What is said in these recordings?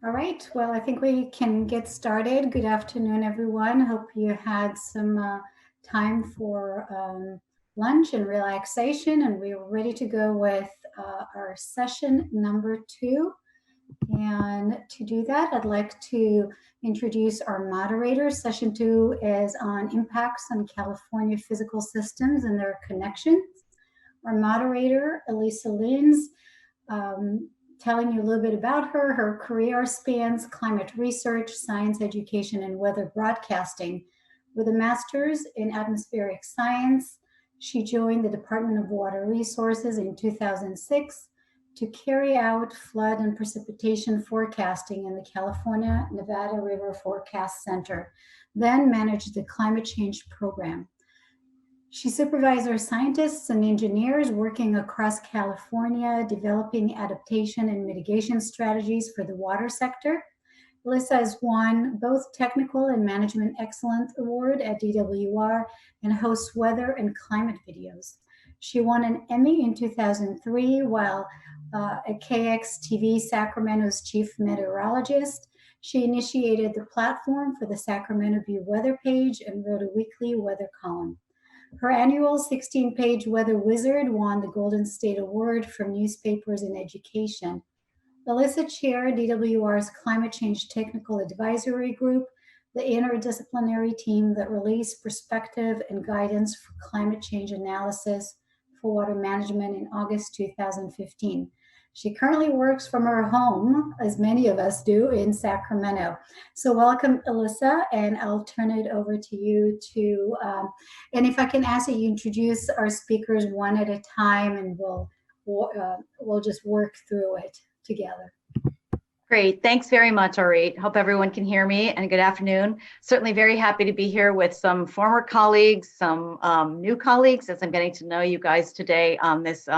All right, well, I think we can get started. Good afternoon, everyone. Hope you had some time for lunch and relaxation, and we're ready to go with our session number 2. And to do that, I'd like to introduce our moderator. Session 2 is on impacts on California physical systems and their connections. Our moderator, Elissa Lynn's, telling you a little bit about her. Her career spans climate research, science education, and weather broadcasting. With a master's in atmospheric science, she joined the Department of Water Resources in 2006 to carry out flood and precipitation forecasting in the California Nevada River Forecast Center, then managed the climate change program. She supervised our scientists and engineers working across California, developing adaptation and mitigation strategies for the water sector. Elissa has won both Technical and Management Excellence Award at DWR and hosts weather and climate videos. She won an Emmy in 2003 while at KXTV Sacramento's chief meteorologist. She initiated the platform for the Sacramento View weather page and wrote a weekly weather column. Her annual 16-page Weather Wizard won the Golden State Award from Newspapers in Education. Elissa chaired DWR's Climate Change Technical Advisory Group, the interdisciplinary team that released perspective and guidance for climate change analysis for water management in August 2015. She currently works from her home, as many of us do, in Sacramento. So welcome, Elissa, and I'll turn it over to you to, and if I can ask that you introduce our speakers one at a time, and we'll just work through it together. Great. Thanks very much, Ari. Hope everyone can hear me, and good afternoon. Certainly very happy to be here with some former colleagues, some new colleagues, as I'm getting to know you guys today on this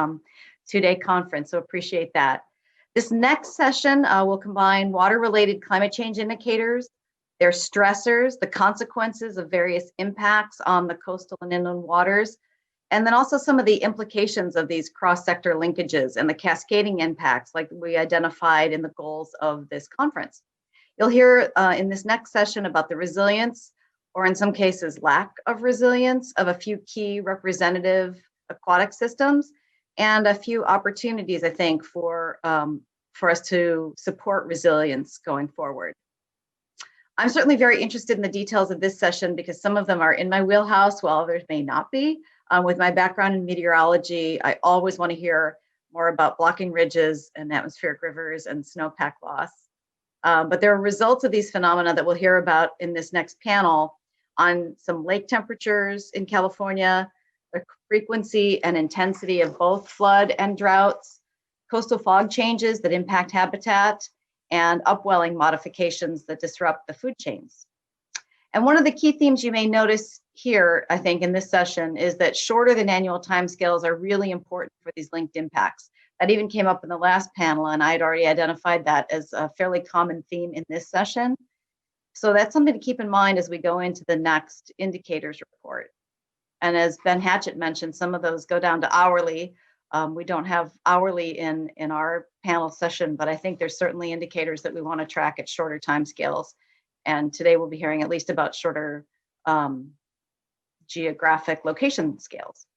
2-day conference, so appreciate that. This next session will combine water-related climate change indicators, their stressors, the consequences of various impacts on the coastal and inland waters, and then also some of the implications of these cross-sector linkages and the cascading impacts like we identified in the goals of this conference. You'll hear in this next session about the resilience, or in some cases lack of resilience, of a few key representative aquatic systems, and a few opportunities, I think, for us to support resilience going forward. I'm certainly very interested in the details of this session because some of them are in my wheelhouse while others may not be. With my background in meteorology, I always want to hear more about blocking ridges and atmospheric rivers and snowpack loss. But there are results of these phenomena that we'll hear about in this next panel on some lake temperatures in California, the frequency and intensity of both flood and droughts, coastal fog changes that impact habitat, and upwelling modifications that disrupt the food chains. And one of the key themes you may notice here, I think, in this session is that shorter than annual timescales are really important for these linked impacts. That even came up in the last panel, and I had already identified that as a fairly common theme in this session. So that's something to keep in mind as we go into the next indicators report. And as Ben Hatchett mentioned, some of those go down to hourly. We don't have hourly in our panel session, but I think there's certainly indicators that we want to track at shorter timescales. And today we'll be hearing at least about shorter geographic location scales.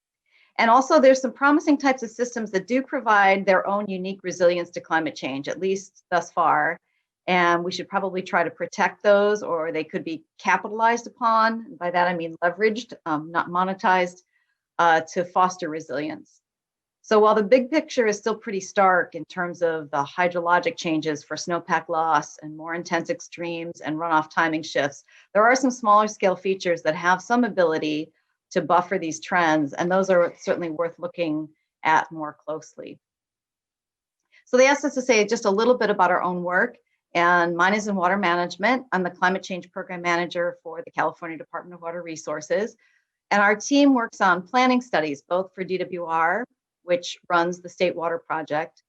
And also there's some promising types of systems that do provide their own unique resilience to climate change, at least thus far. And we should probably try to protect those, or they could be capitalized upon. By that I mean leveraged, not monetized, to foster resilience. So while the big picture is still pretty stark in terms of the hydrologic changes for snowpack loss and more intense extremes and runoff timing shifts, there are some smaller scale features that have some ability to buffer these trends, and those are certainly worth looking at more closely. So they asked us to say just a little bit about our own work, and mine is in water management. I'm the climate change program manager for the California Department of Water Resources, and our team works on planning studies, both for DWR, which runs the State Water Project,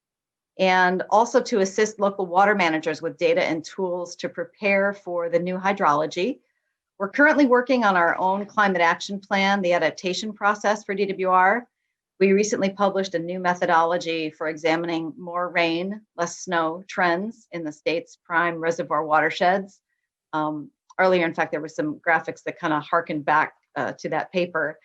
and also to assist local water managers with data and tools to prepare for the new hydrology. We're currently working on our own climate action plan, the adaptation process for DWR, We recently published a new methodology for examining more rain, less snow trends in the state's prime reservoir watersheds. Earlier, in fact, there were some graphics that kind of harkened back to that paper.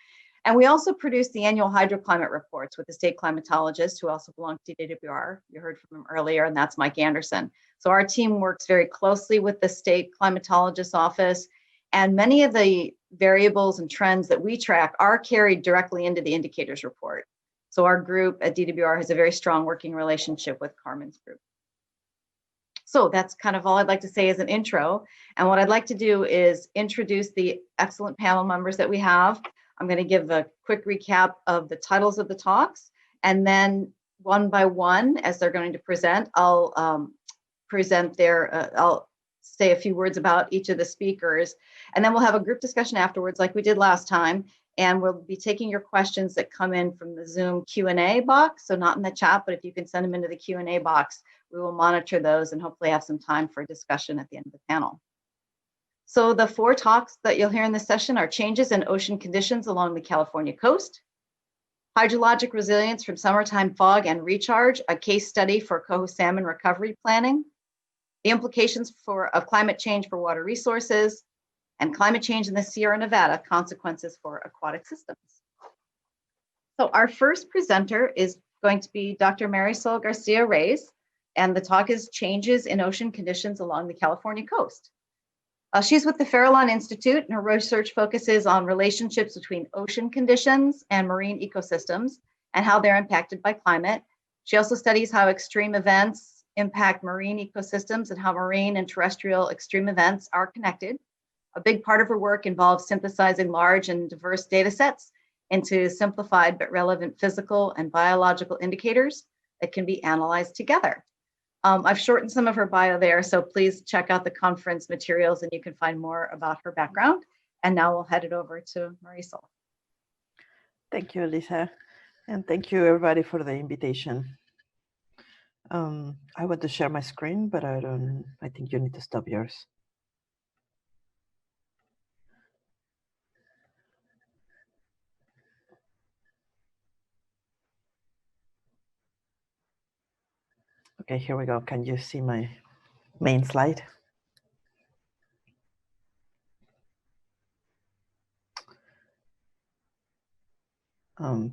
And we also produced the annual hydroclimate reports with the state climatologist who also belongs to DWR. You heard from him earlier, and that's Mike Anderson. So our team works very closely with the state climatologist's office, and many of the variables and trends that we track are carried directly into the indicators report. So our group at DWR has a very strong working relationship with Carmen's group. So that's kind of all I'd like to say as an intro. And what I'd like to do is introduce the excellent panel members that we have. I'm going to give a quick recap of the titles of the talks, and then one by one, as they're going to present, I'll I'll say a few words about each of the speakers, and then we'll have a group discussion afterwards like we did last time, and we'll be taking your questions that come in from the Zoom Q&A box, so not in the chat, but if you can send them into the Q&A box, we will monitor those and hopefully have some time for discussion at the end of the panel. So the 4 talks that you'll hear in this session are changes in ocean conditions along the California coast, hydrologic resilience from summertime fog and recharge, a case study for Coho salmon recovery planning, the implications of climate change for water resources, and climate change in the Sierra Nevada, consequences for aquatic systems. So our first presenter is going to be Dr. Marisol García-Reyes, and the talk is changes in ocean conditions along the California coast. She's with the Farallon Institute, and her research focuses on relationships between ocean conditions and marine ecosystems and how they're impacted by climate. She also studies how extreme events impact marine ecosystems and how marine and terrestrial extreme events are connected. A big part of her work involves synthesizing large and diverse data sets into simplified but relevant physical and biological indicators that can be analyzed together. I've shortened some of her bio there, so please check out the conference materials and you can find more about her background. And now we'll head it over to Marisol. Thank you, Elissa. And thank you everybody for the invitation. I want to share my screen, but I think you need to stop yours. Okay, here we go. Can you see my main slide?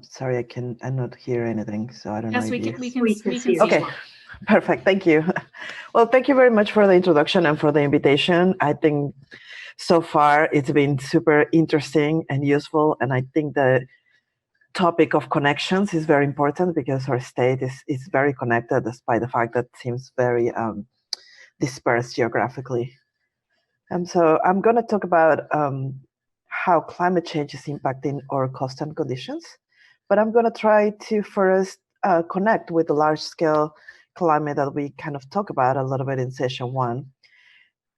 Sorry, I'm not hear anything, so I don't know. Yes, we can see. Okay, perfect. Thank you. Well, thank you very much for the introduction and for the invitation. I think so far it's been super interesting and useful, and I think the topic of connections is very important because our state is very connected, despite the fact that it seems very dispersed geographically. And so I'm going to talk about how climate change is impacting our coastal conditions, but I'm going to try to first connect with the large-scale climate that we kind of talk about a little bit in session 1.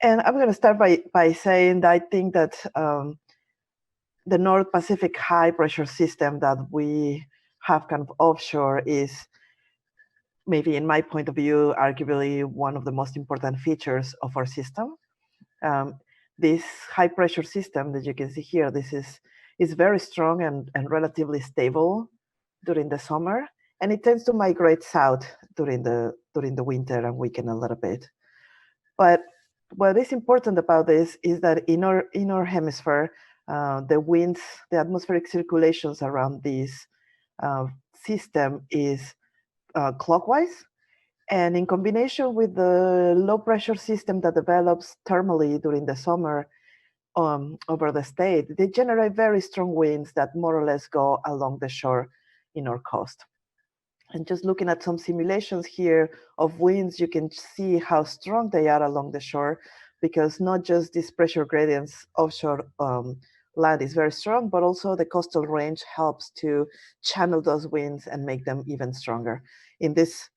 And I'm going to start by saying that I think that the North Pacific high pressure system that we have kind of offshore is, maybe in my point of view, arguably one of the most important features of our system. This high pressure system that you can see here, this is very strong and relatively stable during the summer, and it tends to migrate south during the winter and weaken a little bit. But what is important about this is that in our hemisphere, the winds, the atmospheric circulations around this system is clockwise. And in combination with the low pressure system that develops thermally during the summer over the state, they generate very strong winds that more or less go along the shore in our coast. And just looking at some simulations here of winds, you can see how strong they are along the shore, because not just these pressure gradients offshore land is very strong, but also the coastal range helps to channel those winds and make them even stronger. In this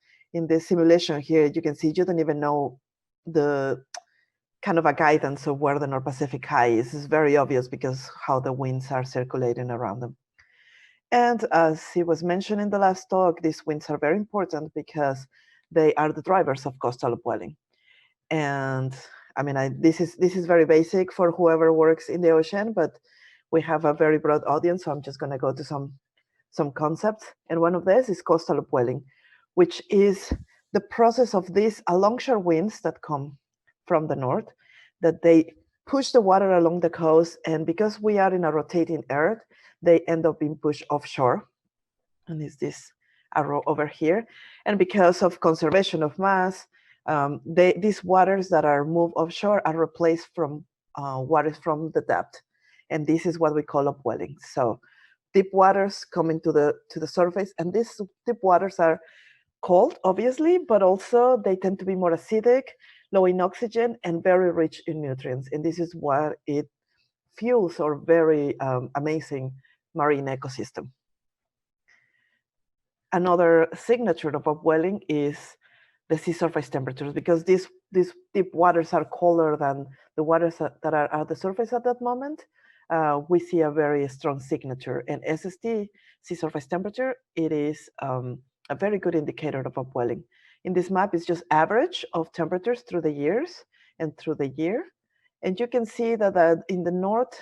simulation here, you can see you don't even know the kind of a guidance of where the North Pacific high is. It's very obvious because how the winds are circulating around them. And as it was mentioned in the last talk, these winds are very important because they are the drivers of coastal upwelling. And I mean, this is very basic for whoever works in the ocean, but we have a very broad audience, so I'm just going to go to some some concepts. And one of these is coastal upwelling, which is the process of these alongshore winds that come from the north, that they push the water along the coast. And because we are in a rotating earth, they end up being pushed offshore. And it's this arrow over here. And because of conservation of mass, these waters that are moved offshore are replaced from waters from the depth. And this is what we call upwelling. So deep waters coming to the surface, and these deep waters are cold, obviously, but also they tend to be more acidic, low in oxygen, and very rich in nutrients. And this is what it fuels our very amazing marine ecosystem. Another signature of upwelling is the sea surface temperatures, because these deep waters are colder than the waters that are at the surface at that moment. We see a very strong signature. And SST, sea surface temperature, it is a very good indicator of upwelling. In this map, it's just average of temperatures through the years and through the year. And you can see that in the north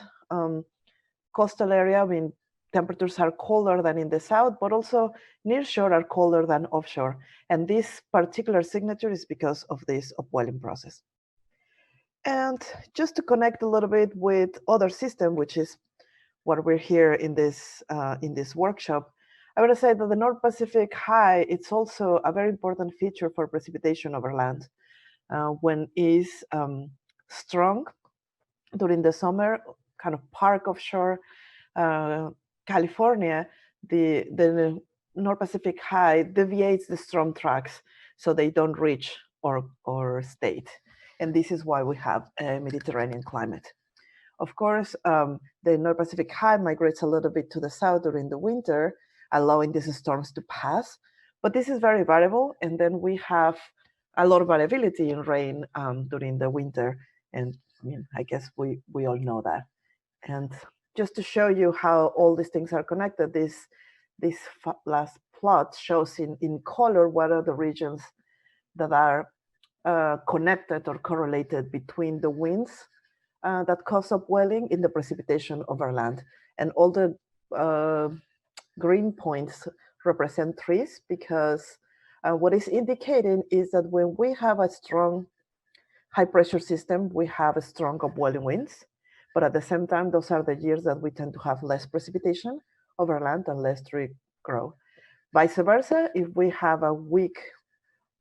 coastal area, I mean, temperatures are colder than in the south, but also near shore are colder than offshore. And this particular signature is because of this upwelling process. And just to connect a little bit with other system, which is what we're here in this workshop, I want to say that the North Pacific High, it's also a very important feature for precipitation over land. When it's strong during the summer, kind of park offshore California, the North Pacific High deviates the storm tracks so they don't reach our state. And this is why we have a Mediterranean climate. Of course, the North Pacific High migrates a little bit to the south during the winter, allowing these storms to pass. But this is very variable. And then we have a lot of variability in rain during the winter. And I mean, I guess we all know that. And just to show you how all these things are connected, this last plot shows in color what are the regions that are connected or correlated between the winds that cause upwelling in the precipitation over land. And all the green points represent trees, because what is indicating is that when we have a strong high pressure system, we have a strong upwelling winds. But at the same time, those are the years that we tend to have less precipitation over land and less tree grow. Vice versa, if we have a weak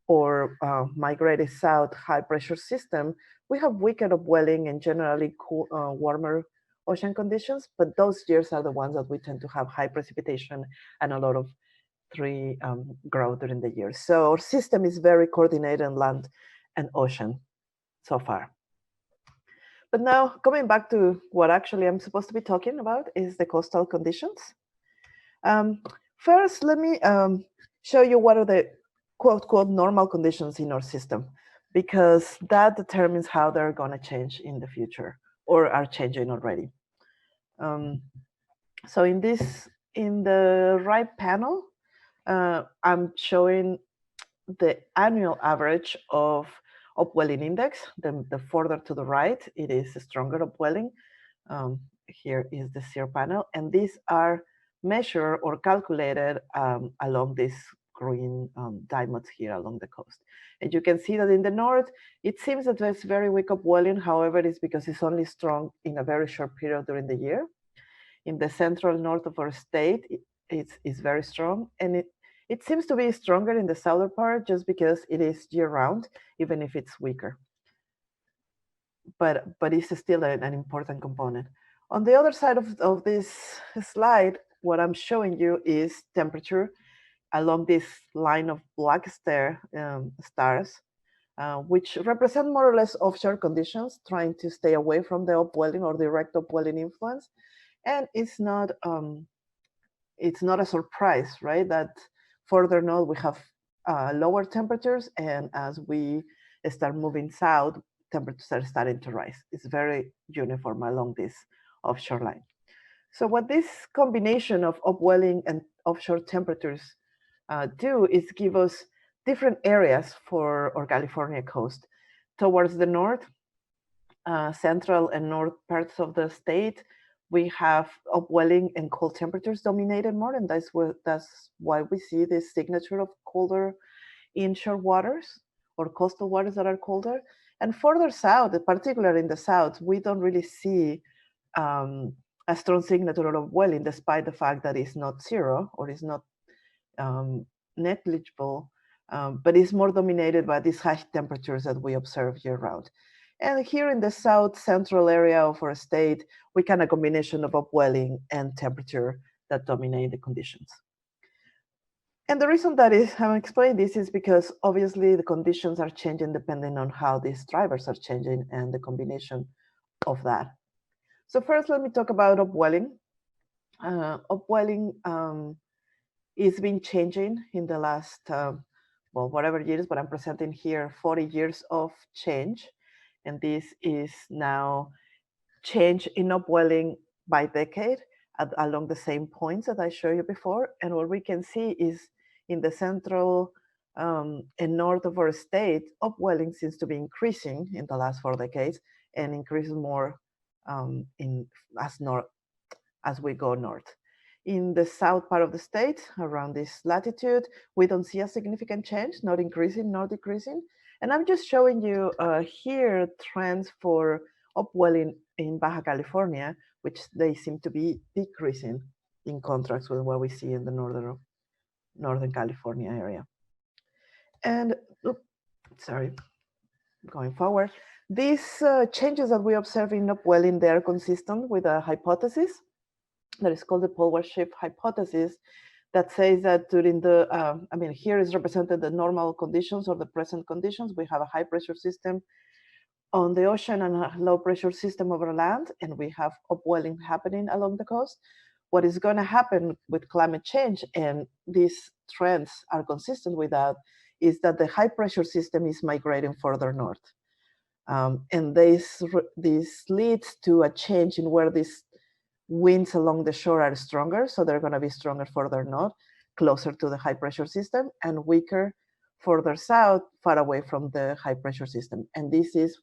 or migrated south high pressure system, we have weaker upwelling and generally cool, warmer ocean conditions, but those years are the ones that we tend to have high precipitation and a lot of tree growth during the year. So our system is very coordinated on land and ocean so far. But now, coming back to what actually I'm supposed to be talking about is the coastal conditions. First, let me show you what are the quote normal conditions in our system, because that determines how they're going to change in the future or are changing already. So in the right panel, I'm showing the annual average of upwelling index. The further to the right, it is a stronger upwelling. Here is the SEER panel, and these are measured or calculated along this green diamonds here along the coast. And you can see that in the north, it seems that there's very weak upwelling. However, it's because it's only strong in a very short period during the year. In the central north of our state, it's very strong, and it seems to be stronger in the southern part just because it is year-round, even if it's weaker. But it's still an important component. On the other side of this slide, what I'm showing you is temperature along this line of black stars, which represent more or less offshore conditions, trying to stay away from the upwelling or direct upwelling influence. And it's not a surprise, right? That further north we have lower temperatures, and as we start moving south, temperatures are starting to rise. It's very uniform along this offshore line. So what this combination of upwelling and offshore temperatures do is give us different areas for our California coast. Towards the north, central and north parts of the state, we have upwelling and cold temperatures dominated more, and that's why we see this signature of colder inshore waters or coastal waters that are colder. And further south, particularly in the south, we don't really see a strong signature of upwelling, despite the fact that it's not zero or it's not negligible, but it's more dominated by these high temperatures that we observe year round. And here in the south central area of our state, we can a combination of upwelling and temperature that dominate the conditions. And the reason that I'm explaining this is because obviously the conditions are changing depending on how these drivers are changing and the combination of that. So first, let me talk about upwelling. Upwelling is been changing in the last, well, whatever years, but I'm presenting here 40 years of change. And this is now change in upwelling by decade along the same points that I showed you before. And what we can see is in the central and north of our state, upwelling seems to be increasing in the last 4 decades and increases more as we go north. In the south part of the state, around this latitude, we don't see a significant change, not increasing, nor decreasing. And I'm just showing you here trends for upwelling in Baja California, which they seem to be decreasing in contrast with what we see in the Northern California area. And, going forward, these changes that we observe in upwelling, they are consistent with a hypothesis that is called the poleward shift hypothesis, that says that during the, here is represented the normal conditions or the present conditions. We have a high pressure system on the ocean and a low pressure system over land, and we have upwelling happening along the coast. What is going to happen with climate change, and these trends are consistent with that, is that the high pressure system is migrating further north. And this leads to a change in where these winds along the shore are stronger, so they're going to be stronger further north, closer to the high pressure system, and weaker further south, far away from the high pressure system. And this is,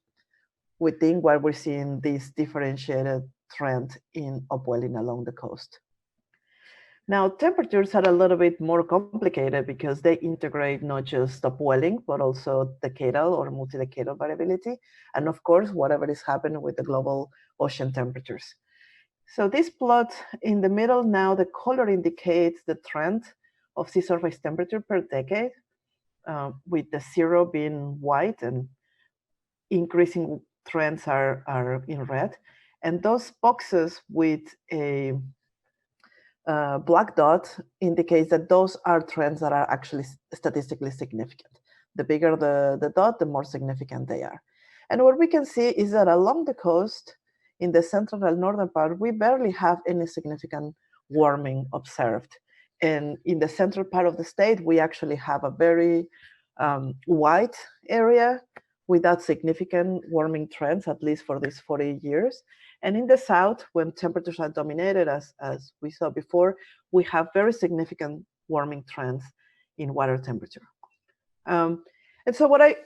we think, why we're seeing this differentiated trend in upwelling along the coast. Now, temperatures are a little bit more complicated because they integrate not just upwelling, but also decadal or multi-decadal variability, and of course, whatever is happening with the global ocean temperatures. So this plot in the middle now, the color indicates the trend of sea surface temperature per decade, with the zero being white and increasing trends are in red. And those boxes with a black dot indicates that those are trends that are actually statistically significant. The bigger the dot, the more significant they are. And what we can see is that along the coast, in the central and northern part, we barely have any significant warming observed. And in the central part of the state, we actually have a very white area without significant warming trends, at least for these 40 years. And in the south, when temperatures are dominated, as we saw before, we have very significant warming trends in water temperature. And so what I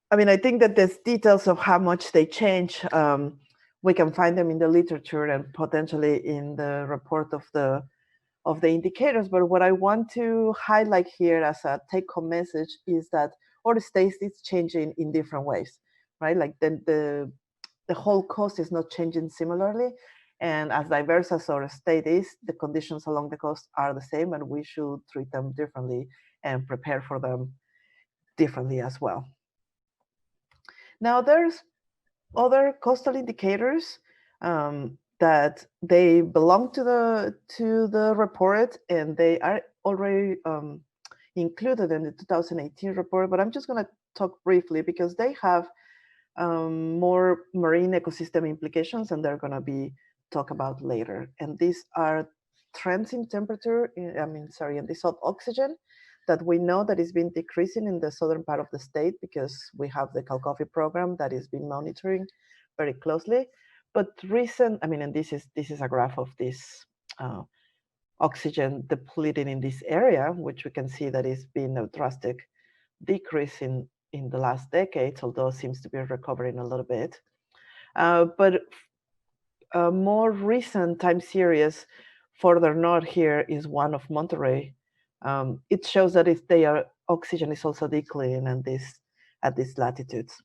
think that there's details of how much they change. We can find them in the literature and potentially in the report of the indicators. But what I want to highlight here as a take-home message is that our state is changing in different ways, right? Like the whole coast is not changing similarly. And as diverse as our state is, the conditions along the coast are the same, and we should treat them differently and prepare for them differently as well. Now, there's other coastal indicators that they belong to the report, and they are already included in the 2018 report, but I'm just going to talk briefly because they have more marine ecosystem implications, and they're going to be talked about later. And these are trends in temperature, in dissolved oxygen, that we know that is been decreasing in the southern part of the state because we have the CalCoffee program that is been monitoring very closely. But and this is a graph of this oxygen depleting in this area, which we can see that it's been a drastic decrease in the last decades, although it seems to be recovering a little bit. But a more recent time series further north here is one of Monterey. It shows that if they are, oxygen is also declining at these latitudes.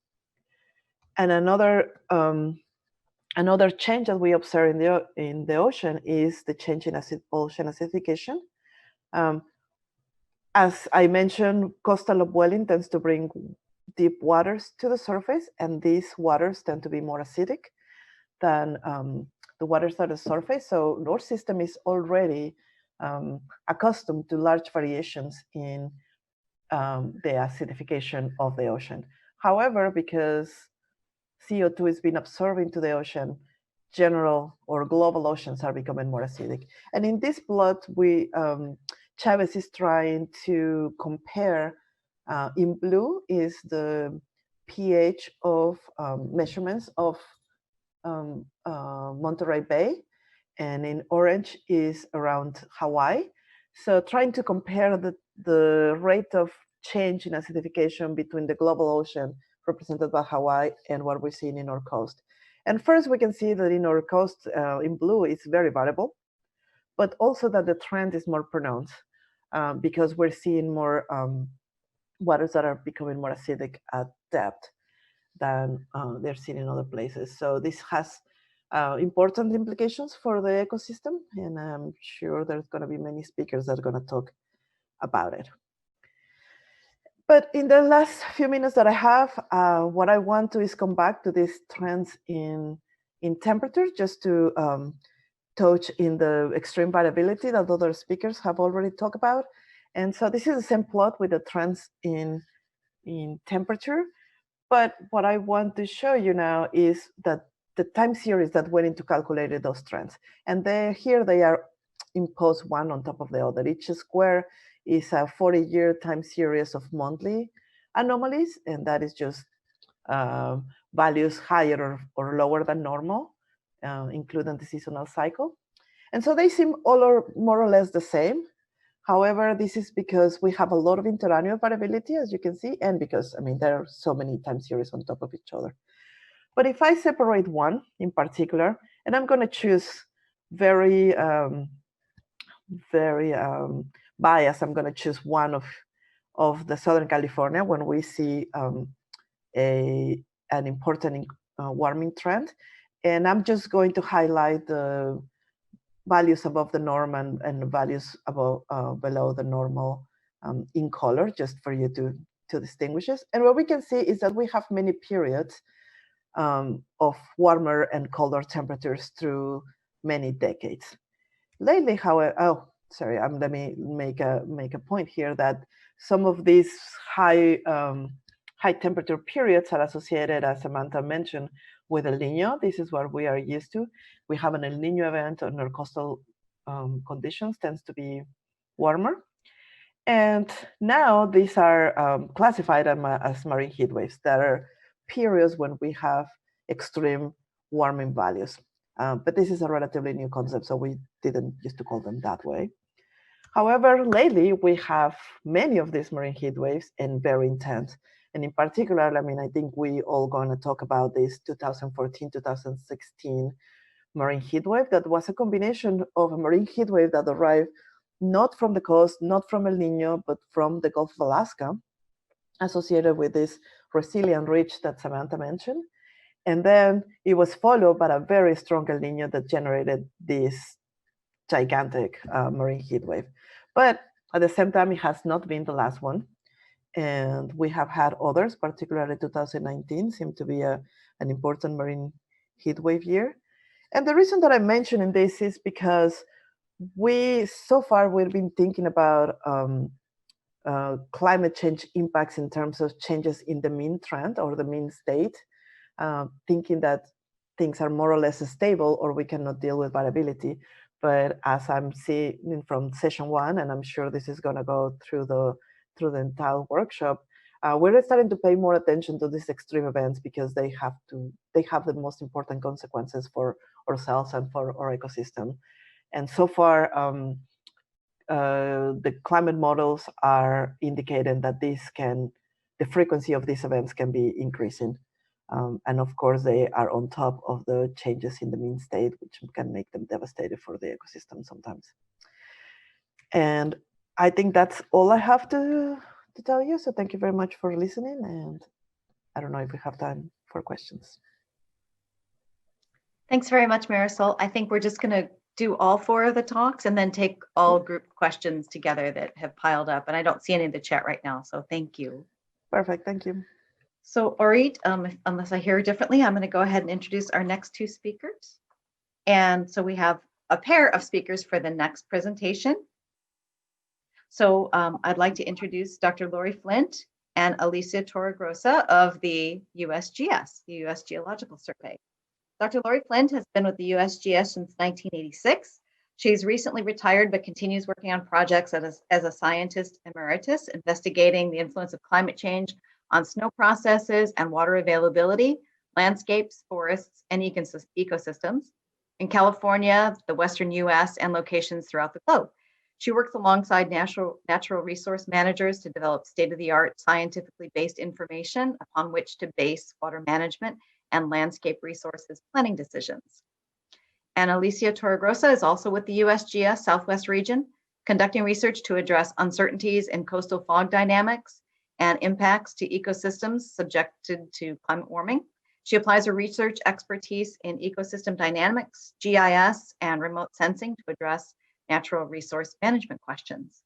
And another change that we observe in the ocean is the change in ocean acidification. As I mentioned, coastal upwelling tends to bring deep waters to the surface, and these waters tend to be more acidic than the waters at the surface. So our system is already accustomed to large variations in the acidification of the ocean. However, because CO2 is being absorbed into the ocean, general or global oceans are becoming more acidic. And in this plot, Chavez is trying to compare, in blue is the pH of measurements of Monterey Bay, and in orange is around Hawaii. So trying to compare the rate of change in acidification between the global ocean represented by Hawaii and what we're seeing in our coast. And first we can see that in our coast in blue it's very variable, but also that the trend is more pronounced because we're seeing more waters that are becoming more acidic at depth than they're seen in other places. So this has important implications for the ecosystem, and I'm sure there's going to be many speakers that are going to talk about it. But in the last few minutes that I have, what I want to is come back to these trends in temperature, just to touch in the extreme variability that other speakers have already talked about. And so this is the same plot with the trends in temperature. But what I want to show you now is that the time series that went into calculating those trends. And here they are imposed one on top of the other. Each square is a 40-year time series of monthly anomalies, and that is just values higher or lower than normal, including the seasonal cycle. And so they seem more or less the same. However, this is because we have a lot of interannual variability, as you can see, and because, I mean, there are so many time series on top of each other. But if I separate one in particular, and I'm going to choose very biased, I'm going to choose one of the Southern California when we see an important warming trend. And I'm just going to highlight the values above the norm and values above below the normal in color, just for you to distinguish it. And what we can see is that we have many periods of warmer and colder temperatures through many decades. Lately, however, let me make a point here that some of these high temperature periods are associated, as Samantha mentioned, with El Nino. This is what we are used to. We have an El Nino event on our coastal conditions, tends to be warmer. And now these are classified as marine heat waves. That are periods when we have extreme warming values. But this is a relatively new concept, so we didn't used to call them that way. However, lately we have many of these marine heat waves and very intense. And in particular, I mean, I think we all going to talk about this 2014-2016 marine heat wave that was a combination of a marine heat wave that arrived not from the coast, not from El Nino, but from the Gulf of Alaska, associated with this resilient ridge that Samantha mentioned. And then it was followed by a very strong El Nino that generated this gigantic marine heat wave. But at the same time, it has not been the last one. And we have had others, particularly 2019 seemed to be an important marine heat wave year. And the reason that I'm mentioning this is because so far we've been thinking about climate change impacts in terms of changes in the mean trend or the mean state, thinking that things are more or less stable or we cannot deal with variability. But as I'm seeing from session one, and I'm sure this is going to go through the entire workshop, we're starting to pay more attention to these extreme events because they have the most important consequences for ourselves and for our ecosystem. And so far, the climate models are indicating that the frequency of these events can be increasing And of course, they are on top of the changes in the mean state, which can make them devastated for the ecosystem sometimes. And I think that's all I have to tell you. So thank you very much for listening. And I don't know if we have time for questions. Thanks very much, Marisol. I think we're just going to do all 4 of the talks and then take all group questions together that have piled up. And I don't see any in the chat right now, so thank you. Perfect, thank you. So Orit, unless I hear differently, I'm going to go ahead and introduce our next 2 speakers. And so we have a pair of speakers for the next presentation. So I'd like to introduce Dr. Lori Flint and Alicia Torregrosa of the USGS, the U.S. Geological Survey. Dr. Lori Flint has been with the USGS since 1986. She's recently retired, but continues working on projects as a scientist emeritus, investigating the influence of climate change on snow processes and water availability, landscapes, forests, and ecosystems in California, the Western US, and locations throughout the globe. She works alongside natural resource managers to develop state-of-the-art, scientifically based information upon which to base water management and landscape resources planning decisions. And Alicia Torregrosa is also with the USGS Southwest region, conducting research to address uncertainties in coastal fog dynamics and impacts to ecosystems subjected to climate warming. She applies her research expertise in ecosystem dynamics, GIS, and remote sensing to address natural resource management questions.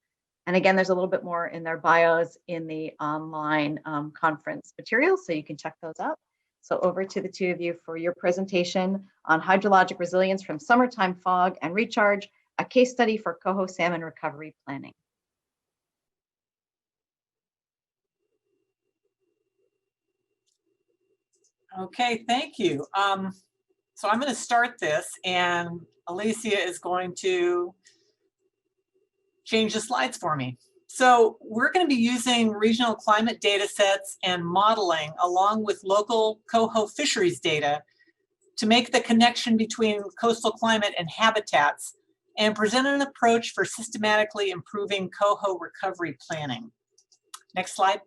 And again, there's a little bit more in their bios in the online conference materials, so you can check those out. So over to the 2 of you for your presentation on hydrologic resilience from summertime fog and recharge, a case study for Coho salmon recovery planning. Okay, thank you. So I'm going to start this, and Alicia is going to change the slides for me. So we're going to be using regional climate data sets and modeling along with local Coho fisheries data to make the connection between coastal climate and habitats and present an approach for systematically improving Coho recovery planning. Next slide.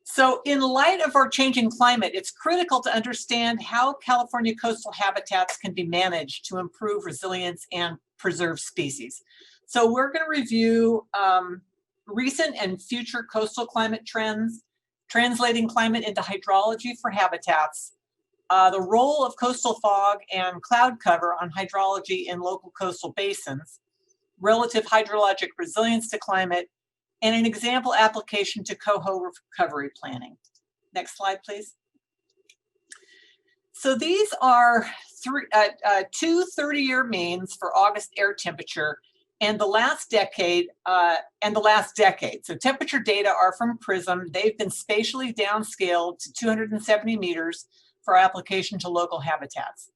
So in light of our changing climate, it's critical to understand how California coastal habitats can be managed to improve resilience and preserve species. So we're going to review recent and future coastal climate trends, translating climate into hydrology for habitats, the role of coastal fog and cloud cover on hydrology in local coastal basins, relative hydrologic resilience to climate, and an example application to Coho recovery planning. Next slide, please. So these are 2 30-year means for August air temperature and the last decade So temperature data are from PRISM. They've been spatially downscaled to 270 meters for application to local habitats.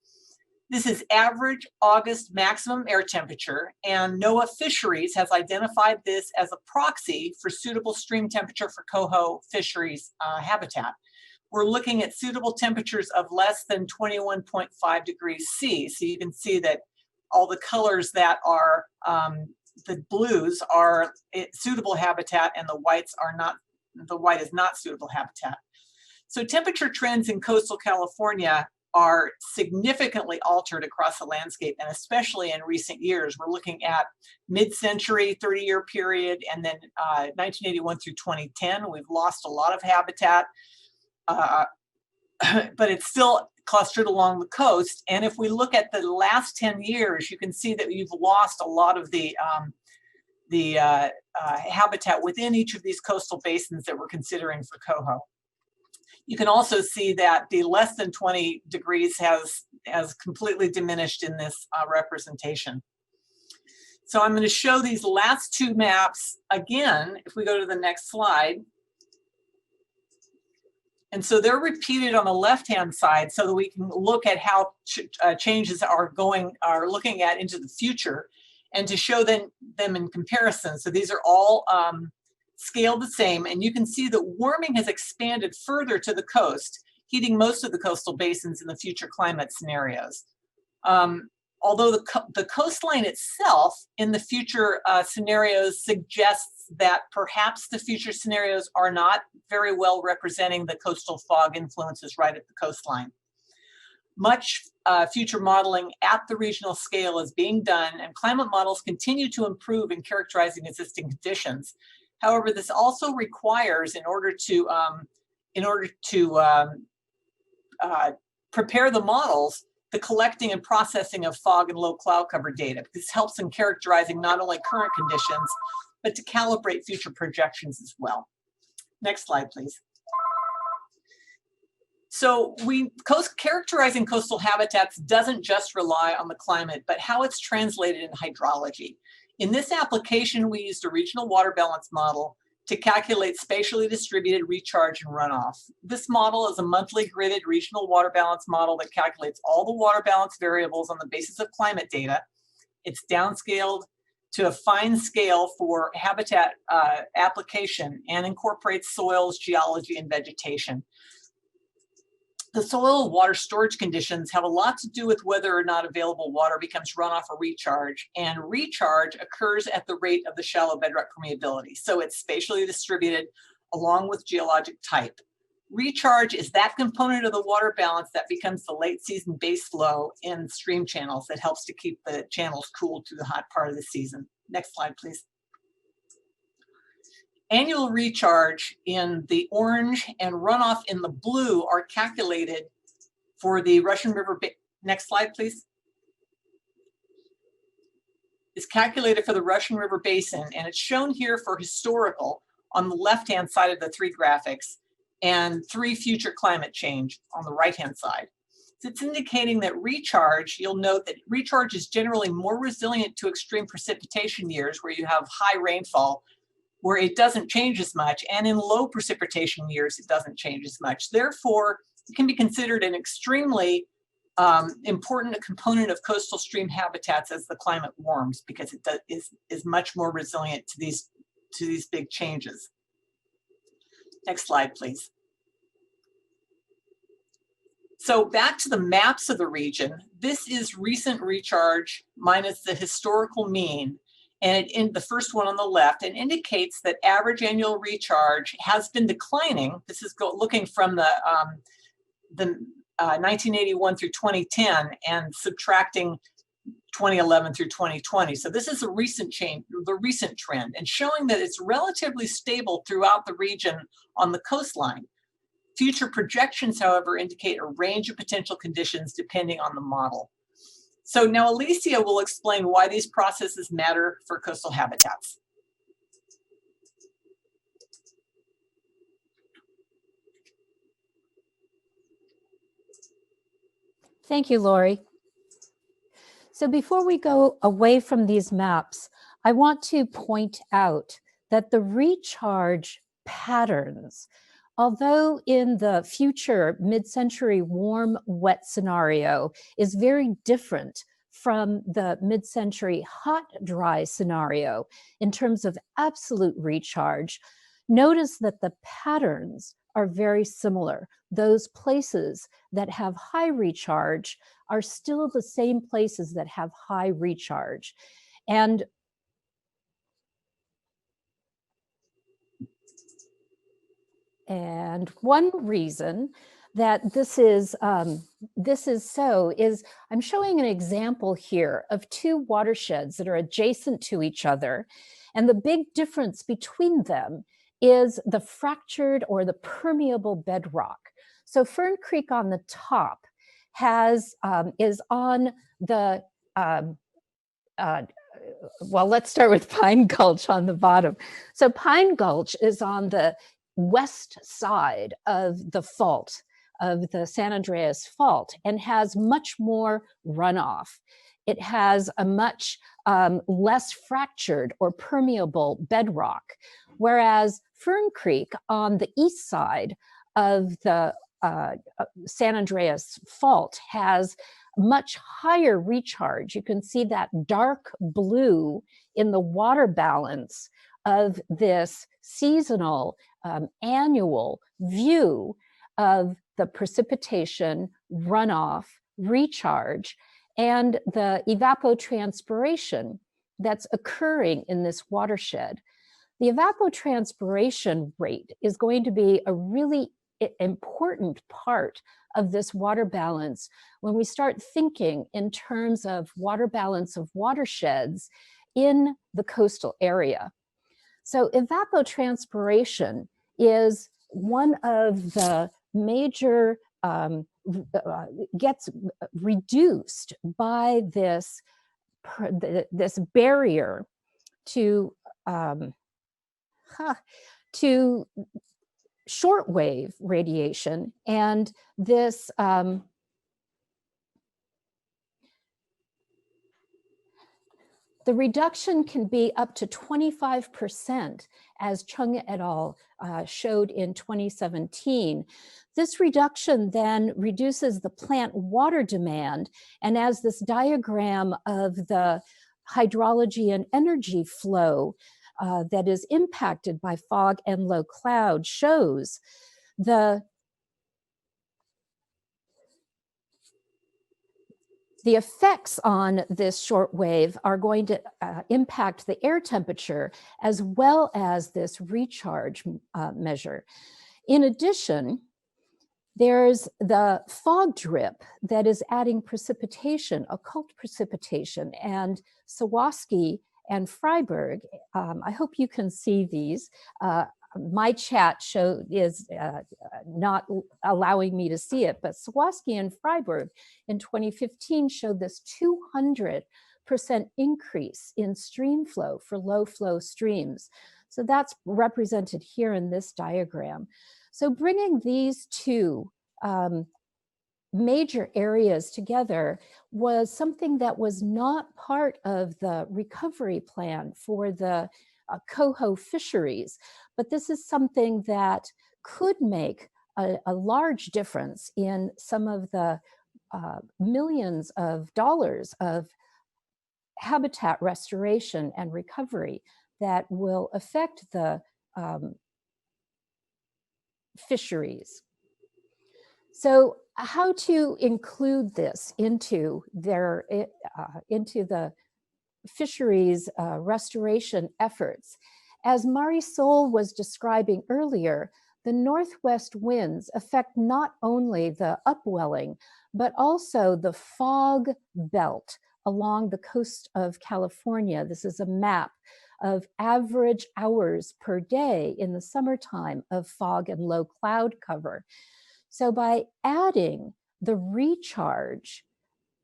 This is average August maximum air temperature, and NOAA Fisheries has identified this as a proxy for suitable stream temperature for Coho fisheries habitat. We're looking at suitable temperatures of less than 21.5 degrees C. So you can see that all the colors that are, the blues are suitable habitat and the whites are not, the white is not suitable habitat. So temperature trends in coastal California are significantly altered across the landscape, and especially in recent years. We're looking at mid-century, 30-year period, and then 1981 through 2010. We've lost a lot of habitat, but it's still clustered along the coast. And if we look at the last 10 years, you can see that you've lost a lot of the habitat within each of these coastal basins that we're considering for Coho. You can also see that the less than 20 degrees has completely diminished in this representation. So I'm going to show these last 2 maps again, if we go to the next slide. And so they're repeated on the left-hand side so that we can look at how changes are looking at into the future, and to show them in comparison. So these are all scaled the same, and you can see that warming has expanded further to the coast, heating most of the coastal basins in the future climate scenarios. Although the coastline itself in the future scenarios suggests that perhaps the future scenarios are not very well representing the coastal fog influences right at the coastline. Much future modeling at the regional scale is being done, and climate models continue to improve in characterizing existing conditions. However, this also requires, in order to prepare the models, the collecting and processing of fog and low cloud cover data. This helps in characterizing not only current conditions, but to calibrate future projections as well. Next slide, please. So characterizing coastal habitats doesn't just rely on the climate, but how it's translated in hydrology. In this application, we used a regional water balance model to calculate spatially distributed recharge and runoff. This model is a monthly gridded regional water balance model that calculates all the water balance variables on the basis of climate data. It's downscaled to a fine scale for habitat application and incorporates soils, geology, and vegetation. The soil and water storage conditions have a lot to do with whether or not available water becomes runoff or recharge, and recharge occurs at the rate of the shallow bedrock permeability. So it's spatially distributed along with geologic type. Recharge is that component of the water balance that becomes the late season base flow in stream channels that helps to keep the channels cool through the hot part of the season. Next slide, please. Annual recharge in the orange and runoff in the blue are calculated for the Russian River. Next slide, please. It's calculated for the Russian River Basin, and it's shown here for historical on the left-hand side of the three graphics and three future climate change on the right-hand side. So it's indicating that recharge, you'll note that recharge is generally more resilient to extreme precipitation years where you have high rainfall, where it doesn't change as much, and in low precipitation years, it doesn't change as much. Therefore, it can be considered an extremely important component of coastal stream habitats as the climate warms, because it is much more resilient to these big changes. Next slide, please. So back to the maps of the region, this is recent recharge minus the historical mean. And in the first one on the left, it indicates that average annual recharge has been declining. This is looking from the 1981 through 2010 and subtracting 2011 through 2020. So this is a recent change, the recent trend, and showing that it's relatively stable throughout the region on the coastline. Future projections, however, indicate a range of potential conditions depending on the model. So now Alicia will explain why these processes matter for coastal habitats. Thank you, Lori. So before we go away from these maps, I want to point out that the recharge patterns, although in the future mid-century warm, wet scenario is very different from the mid-century hot, dry scenario in terms of absolute recharge, notice that the patterns are very similar. Those places that have high recharge are still the same places that have high recharge. And one reason that this is so is I'm showing an example here of two watersheds that are adjacent to each other. And the big difference between them is the fractured or the permeable bedrock. So Fern Creek on the top is on the, well, let's start with Pine Gulch on the bottom. So Pine Gulch is on the west side of the fault, of the San Andreas Fault, and has much more runoff. It has a much less fractured or permeable bedrock, whereas Fern Creek on the east side of the San Andreas Fault has much higher recharge. You can see that dark blue in the water balance of this seasonal annual view of the precipitation, runoff, recharge, and the evapotranspiration that's occurring in this watershed. The evapotranspiration rate is going to be a really important part of this water balance when we start thinking in terms of water balance of watersheds in the coastal area. So evapotranspiration is one of the major, gets reduced by this barrier to shortwave radiation, and this the reduction can be up to 25%, as Chung et al. Showed in 2017. This reduction then reduces the plant water demand, and as this diagram of the hydrology and energy flow that is impacted by fog and low cloud shows, the effects on this short wave are going to impact the air temperature as well as this recharge measure. In addition, there's the fog drip that is adding precipitation, occult precipitation, and Sawaski and Freiberg, I hope you can see these. My chat is not allowing me to see it, but Sawaski and Freiberg in 2015 showed this 200% increase in stream flow for low flow streams. So that's represented here in this diagram. So bringing these two major areas together was something that was not part of the recovery plan for the Coho fisheries, but this is something that could make a large difference in some of the millions of dollars of habitat restoration and recovery that will affect the fisheries. So how to include this into the fisheries restoration efforts? As Marisol was describing earlier, the northwest winds affect not only the upwelling, but also the fog belt along the coast of California. This is a map of average hours per day in the summertime of fog and low cloud cover. So by adding the recharge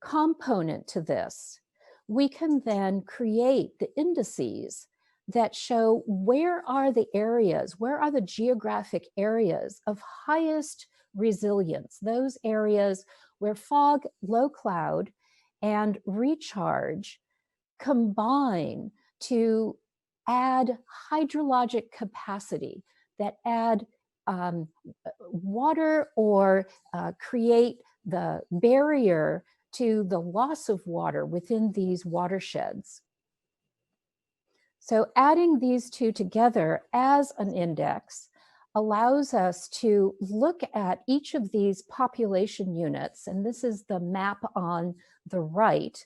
component to this, we can then create the indices that show where are the areas, where are the geographic areas of highest resilience, those areas where fog, low cloud, and recharge combine to add hydrologic capacity, that add water or create the barrier to the loss of water within these watersheds. So adding these two together as an index allows us to look at each of these population units, and this is the map on the right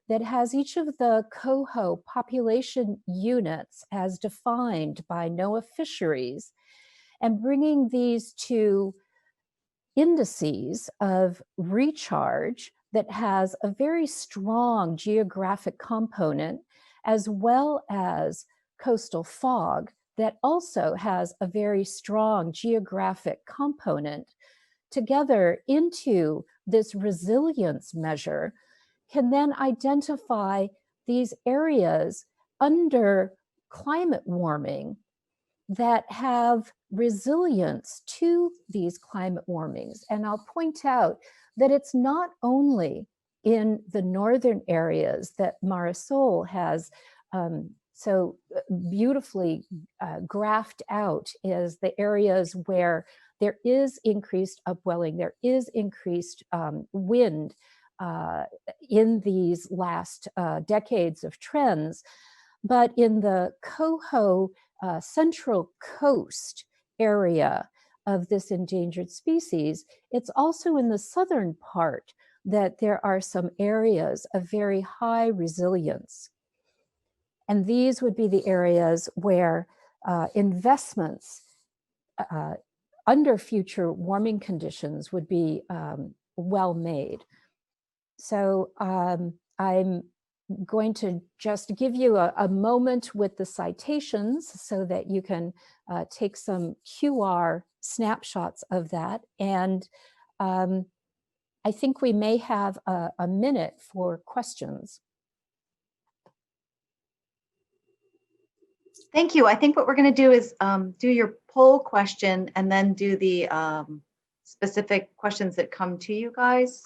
that has each of the Coho population units as defined by NOAA Fisheries, and bringing these two indices of recharge that has a very strong geographic component, as well as coastal fog that also has a very strong geographic component, together into this resilience measure, can then identify these areas under climate warming that have resilience to these climate warmings. And I'll point out that it's not only in the northern areas that Marisol has so beautifully graphed out, is the areas where there is increased upwelling, there is increased wind in these last decades of trends. But in the Coho Central Coast area of this endangered species, it's also in the southern part that there are some areas of very high resilience. And these would be the areas where investments under future warming conditions would be well made. So I'm going to just give you a moment with the citations so that you can take some QR snapshots of that. And I think we may have a minute for questions. Thank you. I think what we're going to do is do your poll question and then do the specific questions that come to you guys.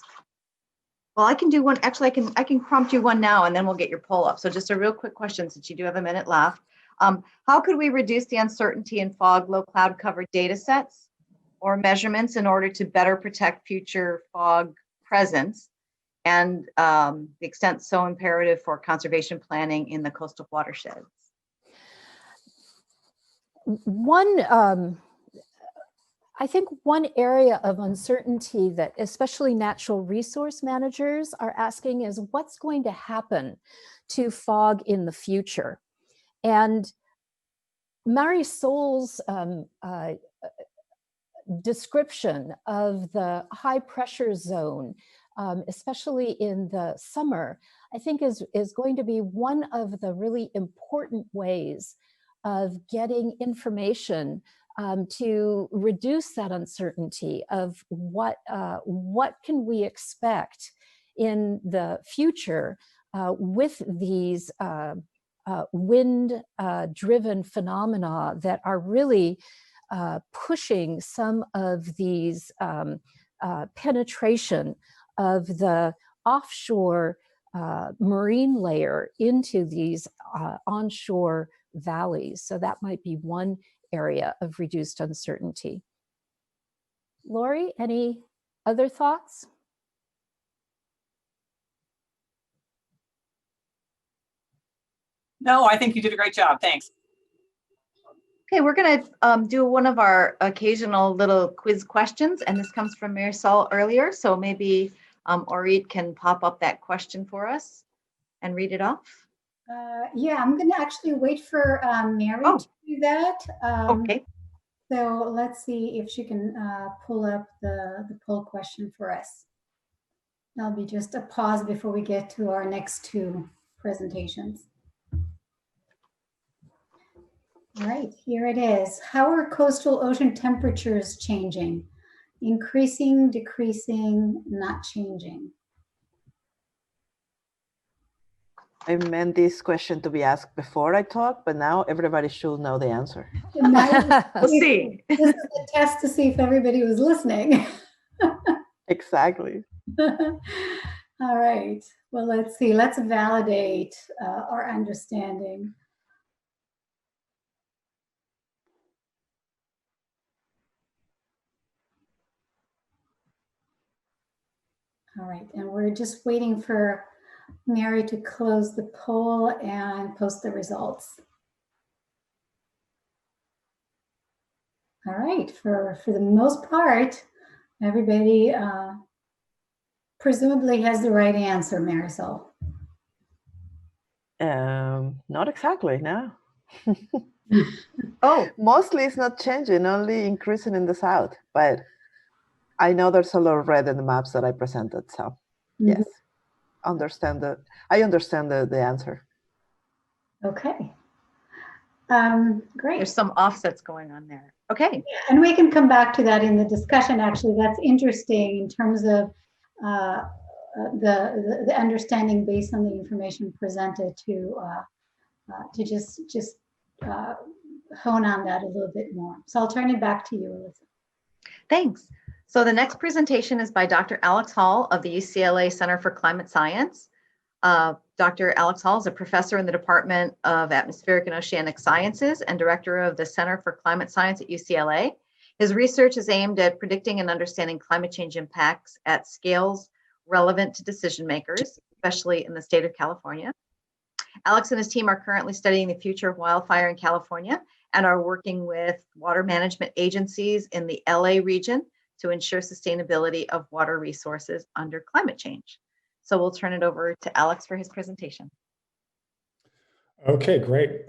Well, I can do one. Actually, I can prompt you one now, and then we'll get your poll up. So just a real quick question, since you do have a minute left. How could we reduce the uncertainty in fog, low cloud cover data sets or measurements in order to better protect future fog presence and the extent so imperative for conservation planning in the coastal watersheds? I think one area of uncertainty that especially natural resource managers are asking is what's going to happen to fog in the future? And Marisol's description of the high pressure zone, especially in the summer, I think is going to be one of the really important ways of getting information to reduce that uncertainty of what can we expect in the future with these wind-driven phenomena that are really pushing some of these penetration of the offshore marine layer into these onshore valleys. So that might be one area of reduced uncertainty. Lori, any other thoughts? No, I think you did a great job. Thanks. Okay, we're going to do one of our occasional little quiz questions, and this comes from Marisol earlier. So maybe Orit can pop up that question for us and read it off. Yeah, I'm going to actually wait for Mary to do that. Okay. So let's see if she can pull up the poll question for us. That'll be just a pause before we get to our next two presentations. All right, here it is. How are coastal ocean temperatures changing? Increasing, decreasing, not changing? I meant this question to be asked before I talk, but now everybody should know the answer. We'll see. This is a test to see if everybody was listening. Exactly. All right. Well, let's see. Let's validate our understanding. All right. And we're just waiting for Mary to close the poll and post the results. All right. For the most part, everybody presumably has the right answer, Marisol. Not exactly, no. Oh, Mostly it's not changing, only increasing in the south. But I know there's a lot of red in the maps that I presented. So yes, I understand the answer. Okay. Great. there's some offsets going on there. Okay. Yeah, and we can come back to that in the discussion. Actually, that's interesting in terms of the understanding based on the information presented to just hone on that a little bit more. So I'll turn it back to you, Elissa. Thanks. So the next presentation is by Dr. Alex Hall of the UCLA Center for Climate Science. Dr. Alex Hall is a professor in the Department of Atmospheric and Oceanic Sciences and director of the Center for Climate Science at UCLA. His research is aimed at predicting and understanding climate change impacts at scales relevant to decision makers, especially in the state of California. Alex and his team are currently studying the future of wildfire in California and are working with water management agencies in the LA region to ensure sustainability of water resources under climate change. So we'll turn it over to Alex for his presentation. Okay, great.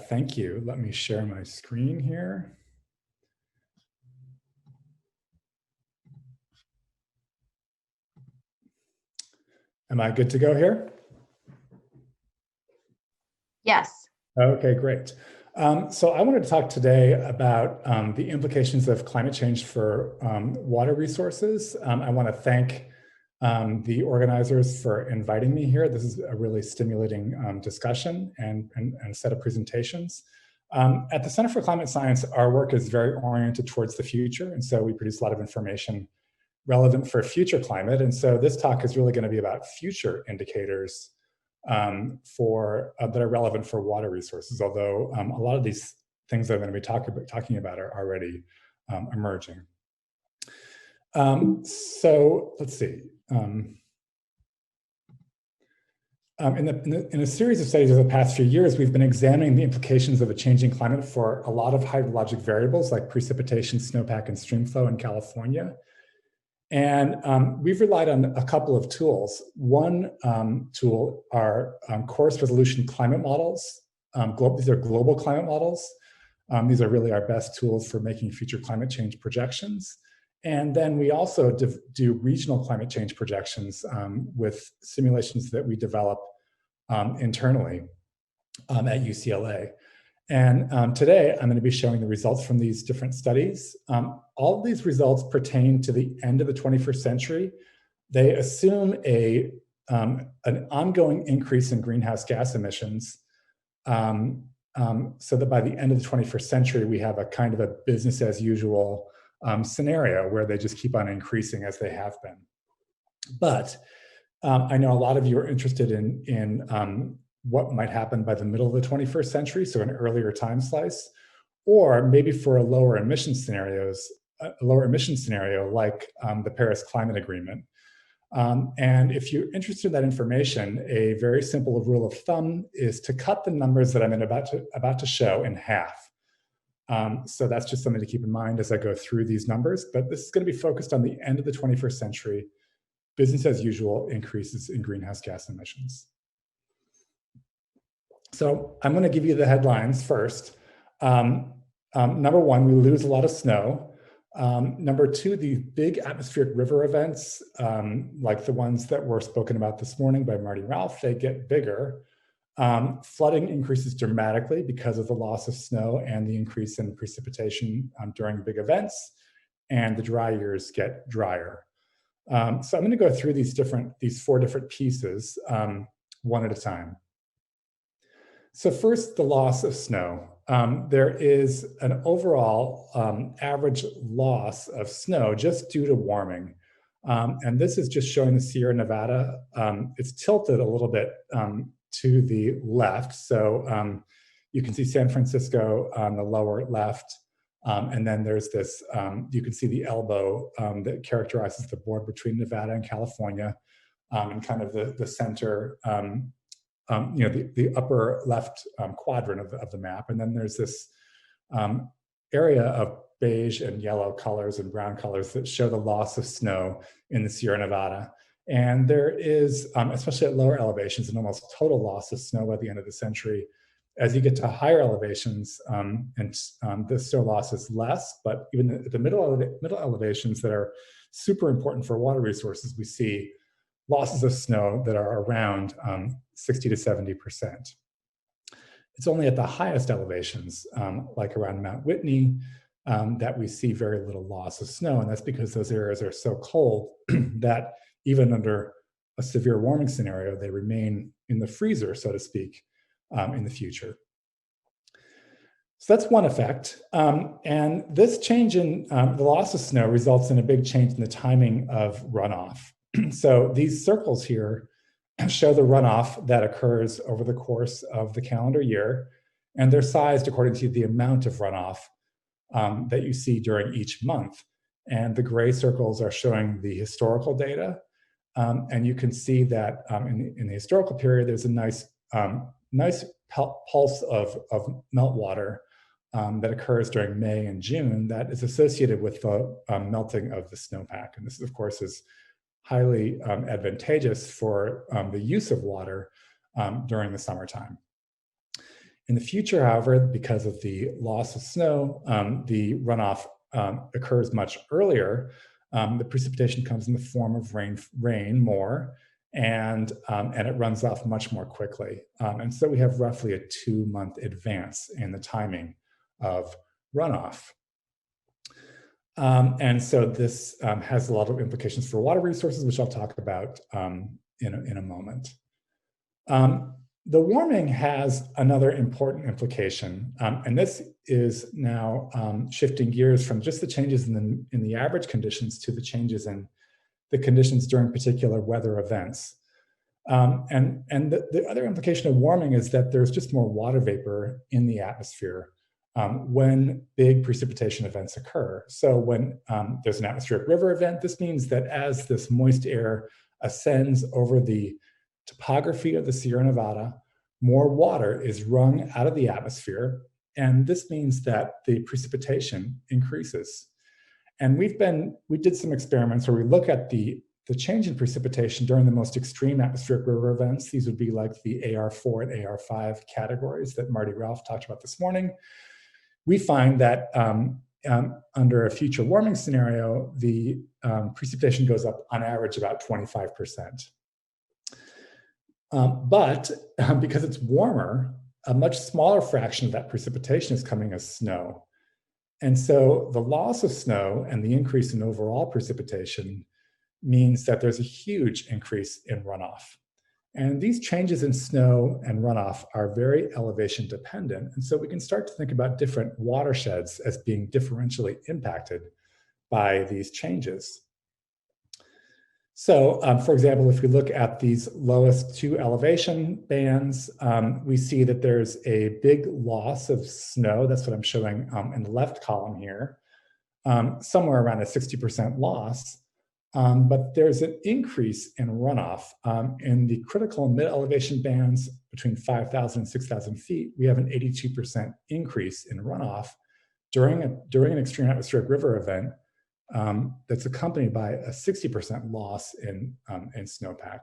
Thank you. Let me share my screen here. Am I good to go here? Yes. Okay, great. So I wanted to talk today about the implications of climate change for water resources. I want to thank the organizers for inviting me here. This is a really stimulating discussion and set of presentations. At the Center for Climate Science, our work is very oriented towards the future. And so we produce a lot of information relevant for future climate. And so this talk is really going to be about future indicators that are relevant for water resources, although a lot of these things that I'm going to be talking about are already emerging. So let's see. In a series of studies over the past few years, we've been examining the implications of a changing climate for a lot of hydrologic variables like precipitation, snowpack, and streamflow in California. And we've relied on a couple of tools. One tool are coarse resolution climate models. These are global climate models. These are really our best tools for making future climate change projections. And then we also do regional climate change projections with simulations that we develop internally at UCLA. And today I'm going to be showing the results from these different studies. All of these results pertain to the end of the 21st century. They assume an ongoing increase in greenhouse gas emissions so that by the end of the 21st century, we have a kind of a business as usual scenario where they just keep on increasing as they have been. But I know a lot of you are interested in what might happen by the middle of the 21st century, so an earlier time slice, or maybe for a lower emission scenario like the Paris Climate Agreement. And if you're interested in that information, a very simple rule of thumb is to cut the numbers that I'm about to show in half. So that's just something to keep in mind as I go through these numbers, but this is going to be focused on the end of the 21st century, business as usual increases in greenhouse gas emissions. So I'm going to give you the headlines first. Number one, we lose a lot of snow. Number two, the big atmospheric river events, like the ones that were spoken about this morning by Marty Ralph, they get bigger. Flooding increases dramatically because of the loss of snow and the increase in precipitation during big events, and the dry years get drier. So I'm going to go through these four different pieces one at a time. So first, the loss of snow. There is an overall average loss of snow just due to warming. And this is just showing the Sierra Nevada. It's tilted a little bit to the left. So you can see San Francisco on the lower left. And then there's this, you can see the elbow that characterizes the border between Nevada and California, and kind of the center, the upper left quadrant of the map. And then there's this area of beige and yellow colors and brown colors that show the loss of snow in the Sierra Nevada. And there is, especially at lower elevations, an almost total loss of snow by the end of the century. As you get to higher elevations, the snow loss is less, but even at the middle elevations that are super important for water resources, we see losses of snow that are around 60 to 70%. It's only at the highest elevations, like around Mount Whitney, that we see very little loss of snow, and that's because those areas are so cold that even under a severe warming scenario, they remain in the freezer, so to speak, in the future. So that's one effect. And this change in the loss of snow results in a big change in the timing of runoff. So these circles here show the runoff that occurs over the course of the calendar year, and they're sized according to the amount of runoff that you see during each month. And the gray circles are showing the historical data. And you can see that in the historical period, there's a nice pulse of meltwater that occurs during May and June that is associated with the melting of the snowpack. And this, of course, is highly advantageous for the use of water during the summertime. In the future, however, because of the loss of snow, the runoff occurs much earlier. The precipitation comes in the form of rain more, and it runs off much more quickly. And so we have roughly a 2-month advance in the timing of runoff. And so this has a lot of implications for water resources, which I'll talk about in a moment. The warming has another important implication, and this is now shifting gears from just the changes in the average conditions to the changes in the conditions during particular weather events. And the other implication of warming is that there's just more water vapor in the atmosphere when big precipitation events occur. So when there's an atmospheric river event, this means that as this moist air ascends over the topography of the Sierra Nevada, more water is wrung out of the atmosphere, and this means that the precipitation increases. And we did some experiments where we look at the change in precipitation during the most extreme atmospheric river events. These would be like the AR4 and AR5 categories that Marty Ralph talked about this morning. We find that under a future warming scenario, the precipitation goes up on average about 25%. But because it's warmer, a much smaller fraction of that precipitation is coming as snow. And so the loss of snow and the increase in overall precipitation means that there's a huge increase in runoff. And these changes in snow and runoff are very elevation dependent. And so we can start to think about different watersheds as being differentially impacted by these changes. So, for example, if we look at these lowest 2 elevation bands, we see that there's a big loss of snow. That's what I'm showing in the left column here, somewhere around a 60% loss. But there's an increase in runoff. In the critical and mid-elevation bands between 5,000 and 6,000 feet, we have an 82% increase in runoff during an extreme atmospheric river event that's accompanied by a 60% loss in snowpack.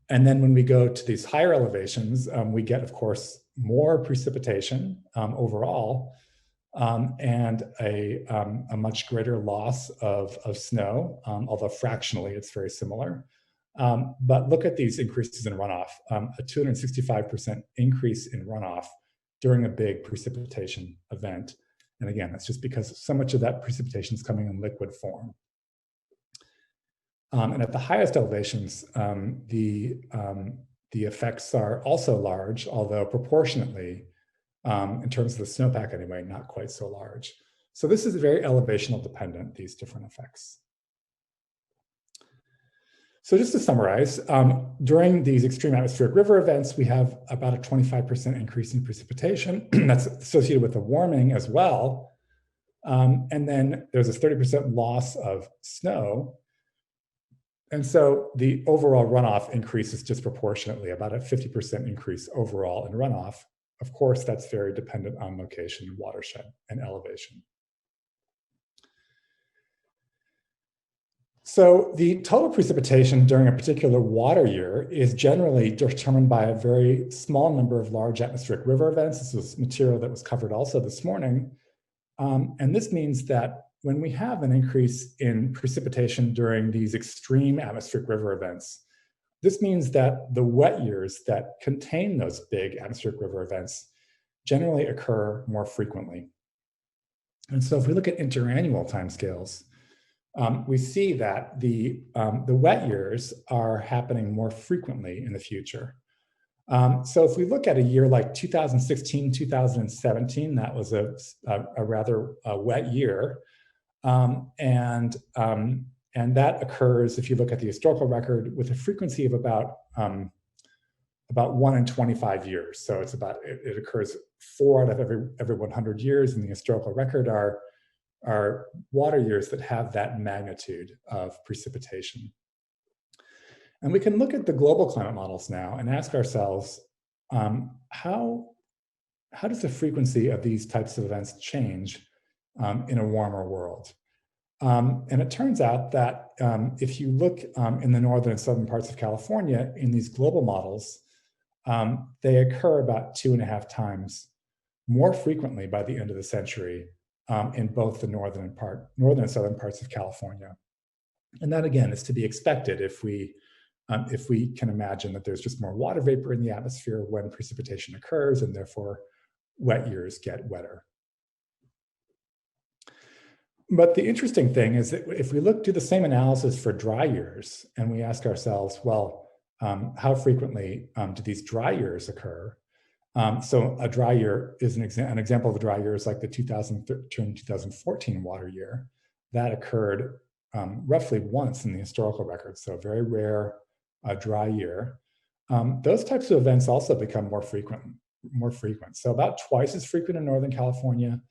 And then when we go to these higher elevations, we get, of course, more precipitation overall, and a much greater loss of snow, although fractionally it's very similar. But look at these increases in runoff, a 265% increase in runoff during a big precipitation event. And again, that's just because so much of that precipitation is coming in liquid form. And at the highest elevations, the effects are also large, although proportionately, in terms of the snowpack anyway, not quite so large. So this is very elevational dependent, these different effects. So just to summarize, during these extreme atmospheric river events, we have about a 25% increase in precipitation. That's associated with the warming as well. And then there's a 30% loss of snow. And so the overall runoff increases disproportionately, about a 50% increase overall in runoff. Of course, that's very dependent on location, watershed, and elevation. So the total precipitation during a particular water year is generally determined by a very small number of large atmospheric river events. This was material that was covered also this morning. And this means that when we have an increase in precipitation during these extreme atmospheric river events, this means that the wet years that contain those big atmospheric river events generally occur more frequently. And so if we look at interannual timescales, we see that the wet years are happening more frequently in the future. So if we look at a year like 2016, 2017, that was a rather wet year. And that occurs, if you look at the historical record, with a frequency of about 1 in 25 years. So it's it occurs 4 out of every 100 years in the historical record are water years that have that magnitude of precipitation. And we can look at the global climate models now and ask ourselves, how does the frequency of these types of events change in a warmer world? And it turns out that if you look in the northern and southern parts of California in these global models, they occur about 2.5 times more frequently by the end of the century in both the northern and southern parts of California. And that, again, is to be expected if we can imagine that there's just more water vapor in the atmosphere when precipitation occurs, and therefore wet years get wetter. But the interesting thing is that if we do the same analysis for dry years, and we ask ourselves, well, how frequently do these dry years occur? So a dry year is an example of a dry year is like the 2013-2014 water year. That occurred roughly once in the historical record, so a very rare dry year. Those types of events also become more frequent. So about twice as frequent in Northern California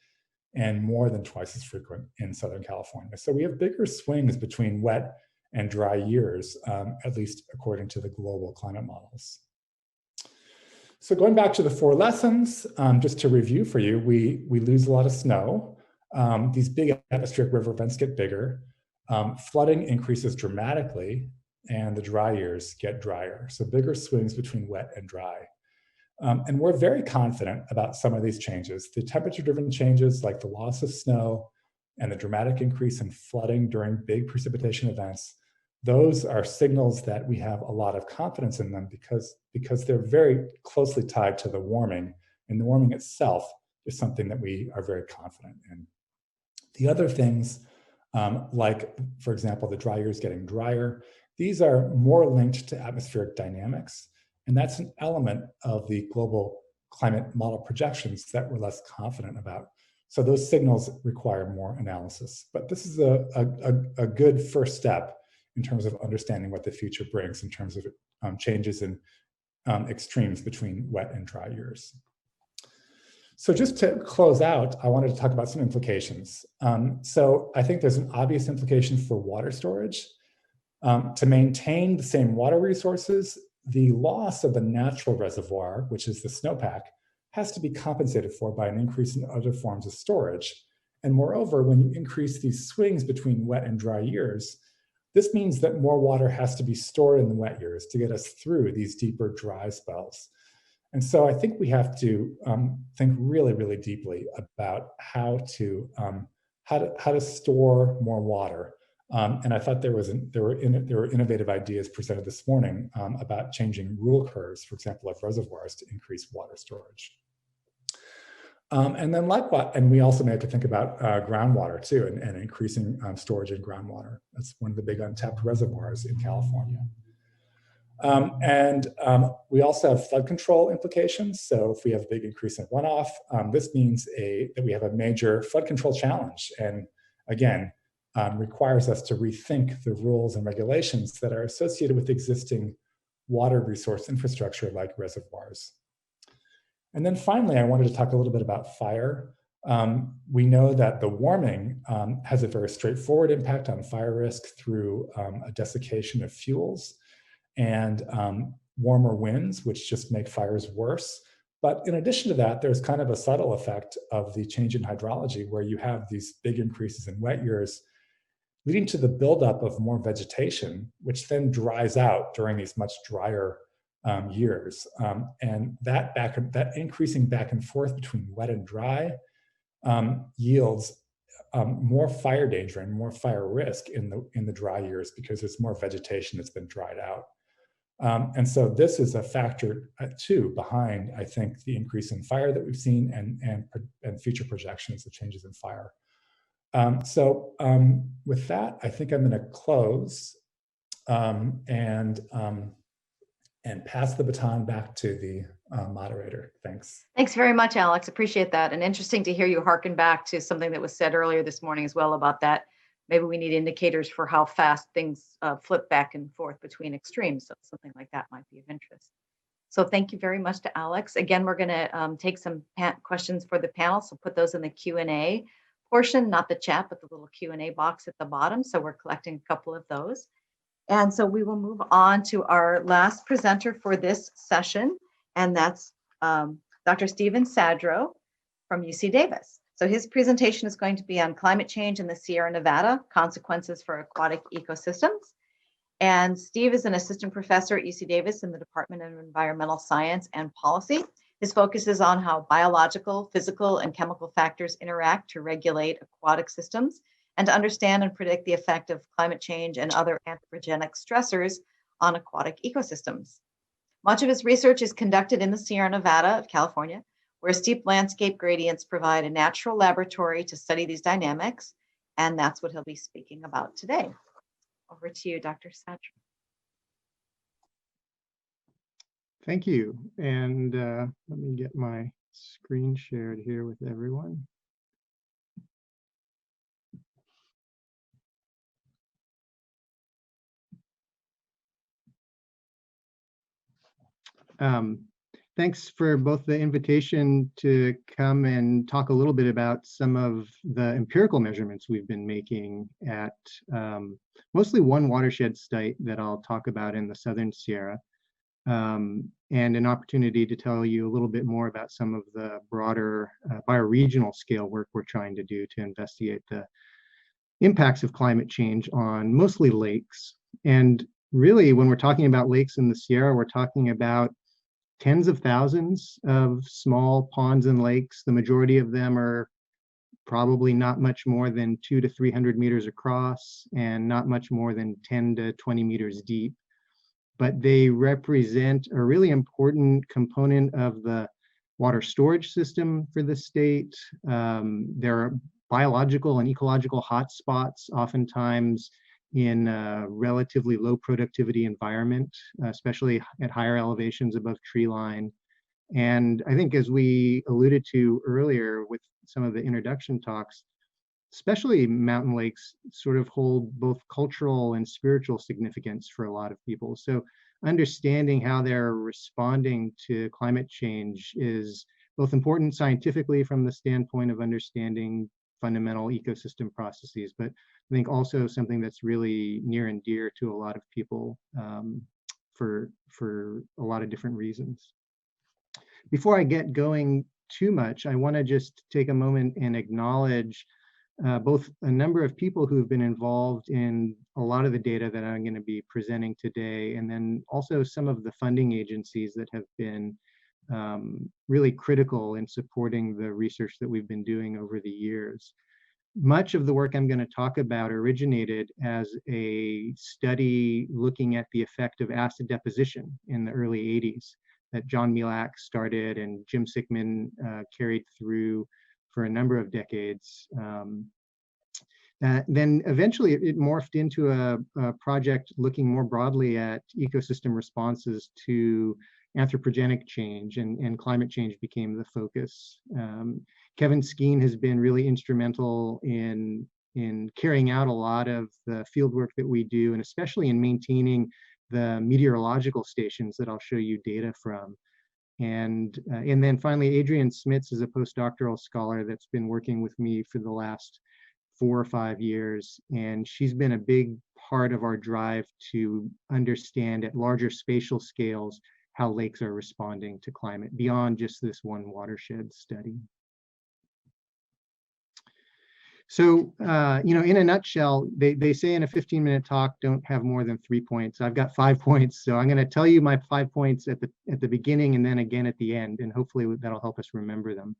and more than twice as frequent in Southern California. So we have bigger swings between wet and dry years, at least according to the global climate models. So going back to the 4 lessons, just to review for you, we lose a lot of snow. These big atmospheric river events get bigger. Flooding increases dramatically, and the dry years get drier. So bigger swings between wet and dry. And we're very confident about some of these changes. The temperature-driven changes, like the loss of snow and the dramatic increase in flooding during big precipitation events, those are signals that we have a lot of confidence in them because they're very closely tied to the warming, and the warming itself is something that we are very confident in. The other things, like, for example, the dry years getting drier, these are more linked to atmospheric dynamics, and that's an element of the global climate model projections that we're less confident about. So those signals require more analysis, but this is a good first step in terms of understanding what the future brings in terms of changes in extremes between wet and dry years. So just to close out, I wanted to talk about some implications. So I think there's an obvious implication for water storage. To maintain the same water resources, the loss of the natural reservoir, which is the snowpack, has to be compensated for by an increase in other forms of storage. And moreover, when you increase these swings between wet and dry years, this means that more water has to be stored in the wet years to get us through these deeper dry spells. And so I think we have to think really, really deeply about how to store more water. And I thought there were innovative ideas presented this morning about changing rule curves, for example, of reservoirs to increase water storage. And then likewise, and we also may have to think about groundwater too, and increasing storage in groundwater. That's one of the big untapped reservoirs in California. We also have flood control implications. So if we have a big increase in runoff, this means that we have a major flood control challenge. And again, requires us to rethink the rules and regulations that are associated with existing water resource infrastructure like reservoirs. And then finally, I wanted to talk a little bit about fire. We know that the warming has a very straightforward impact on fire risk through a desiccation of fuels and warmer winds, which just make fires worse. But in addition to that, there's kind of a subtle effect of the change in hydrology where you have these big increases in wet years leading to the buildup of more vegetation, which then dries out during these much drier years. And that increasing back and forth between wet and dry yields more fire danger and more fire risk in the dry years because there's more vegetation that's been dried out. And so this is a factor too behind, I think, the increase in fire that we've seen and future projections of changes in fire. With that, I think I'm going to close and pass the baton back to the moderator. Thanks. Thanks very much, Alex. Appreciate that. And interesting to hear you harken back to something that was said earlier this morning as well about that. Maybe we need indicators for how fast things flip back and forth between extremes. So something like that might be of interest. So thank you very much to Alex. Again, we're going to take some questions for the panel. So put those in the Q&A portion, not the chat, but the little Q&A box at the bottom. So we're collecting a couple of those. And so we will move on to our last presenter for this session, and that's Dr. Stephen Sadro from UC Davis. So his presentation is going to be on climate change in the Sierra Nevada, consequences for aquatic ecosystems. And Steve is an assistant professor at UC Davis in the Department of Environmental Science and Policy. His focus is on how biological, physical, and chemical factors interact to regulate aquatic systems and to understand and predict the effect of climate change and other anthropogenic stressors on aquatic ecosystems. Much of his research is conducted in the Sierra Nevada of California, where steep landscape gradients provide a natural laboratory to study these dynamics, and that's what he'll be speaking about today. Over to you, Dr. Sadro. Thank you. And let me get my screen shared here with everyone. Thanks for both the invitation to come and talk a little bit about some of the empirical measurements we've been making at mostly one watershed site that I'll talk about in the Southern Sierra, and an opportunity to tell you a little bit more about some of the broader bioregional scale work we're trying to do to investigate the impacts of climate change on mostly lakes. And really, when we're talking about lakes in the Sierra, we're talking about tens of thousands of small ponds and lakes. The majority of them are probably not much more than 200 to 300 meters across and not much more than 10 to 20 meters deep. But they represent a really important component of the water storage system for the state. There are biological and ecological hot spots, oftentimes in a relatively low productivity environment, especially at higher elevations above tree line. And I think, as we alluded to earlier with some of the introduction talks, especially mountain lakes sort of hold both cultural and spiritual significance for a lot of people. So understanding how they're responding to climate change is both important scientifically from the standpoint of understanding fundamental ecosystem processes, but I think also something that's really near and dear to a lot of people for a lot of different reasons. Before I get going too much, I want to just take a moment and acknowledge both a number of people who have been involved in a lot of the data that I'm going to be presenting today, and then also some of the funding agencies that have been really critical in supporting the research that we've been doing over the years. Much of the work I'm going to talk about originated as a study looking at the effect of acid deposition in the early 80s that John Milak started and Jim Sickman carried through for a number of decades. Then eventually it morphed into a project looking more broadly at ecosystem responses to anthropogenic change, and climate change became the focus. Kevin Skeen has been really instrumental in carrying out a lot of the field work that we do, and especially in maintaining the meteorological stations that I'll show you data from. And then finally, Adrienne Smits is a postdoctoral scholar that's been working with me for the last 4 or 5 years, and she's been a big part of our drive to understand at larger spatial scales how lakes are responding to climate beyond just this one watershed study. So, in a nutshell, they say in a 15-minute talk, don't have more than 3 points. I've got 5 points, so I'm going to tell you my 5 points at the beginning and then again at the end, and hopefully that'll help us remember them.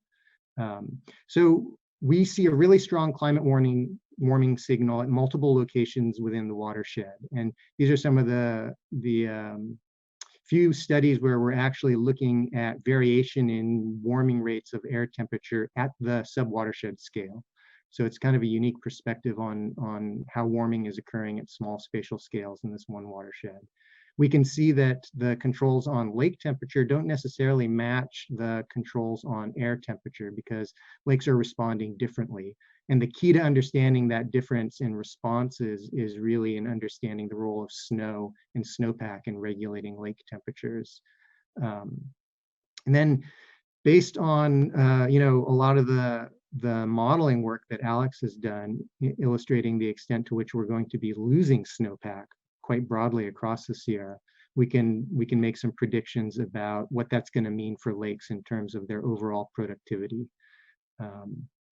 So we see a really strong climate warming signal at multiple locations within the watershed, and these are some of the few studies where we're actually looking at variation in warming rates of air temperature at the sub-watershed scale. So it's kind of a unique perspective on how warming is occurring at small spatial scales in this one watershed. We can see that the controls on lake temperature don't necessarily match the controls on air temperature because lakes are responding differently. And the key to understanding that difference in responses is really in understanding the role of snow and snowpack in regulating lake temperatures. And then based on a lot of the modeling work that Alex has done, illustrating the extent to which we're going to be losing snowpack quite broadly across the Sierra, we can make some predictions about what that's going to mean for lakes in terms of their overall productivity.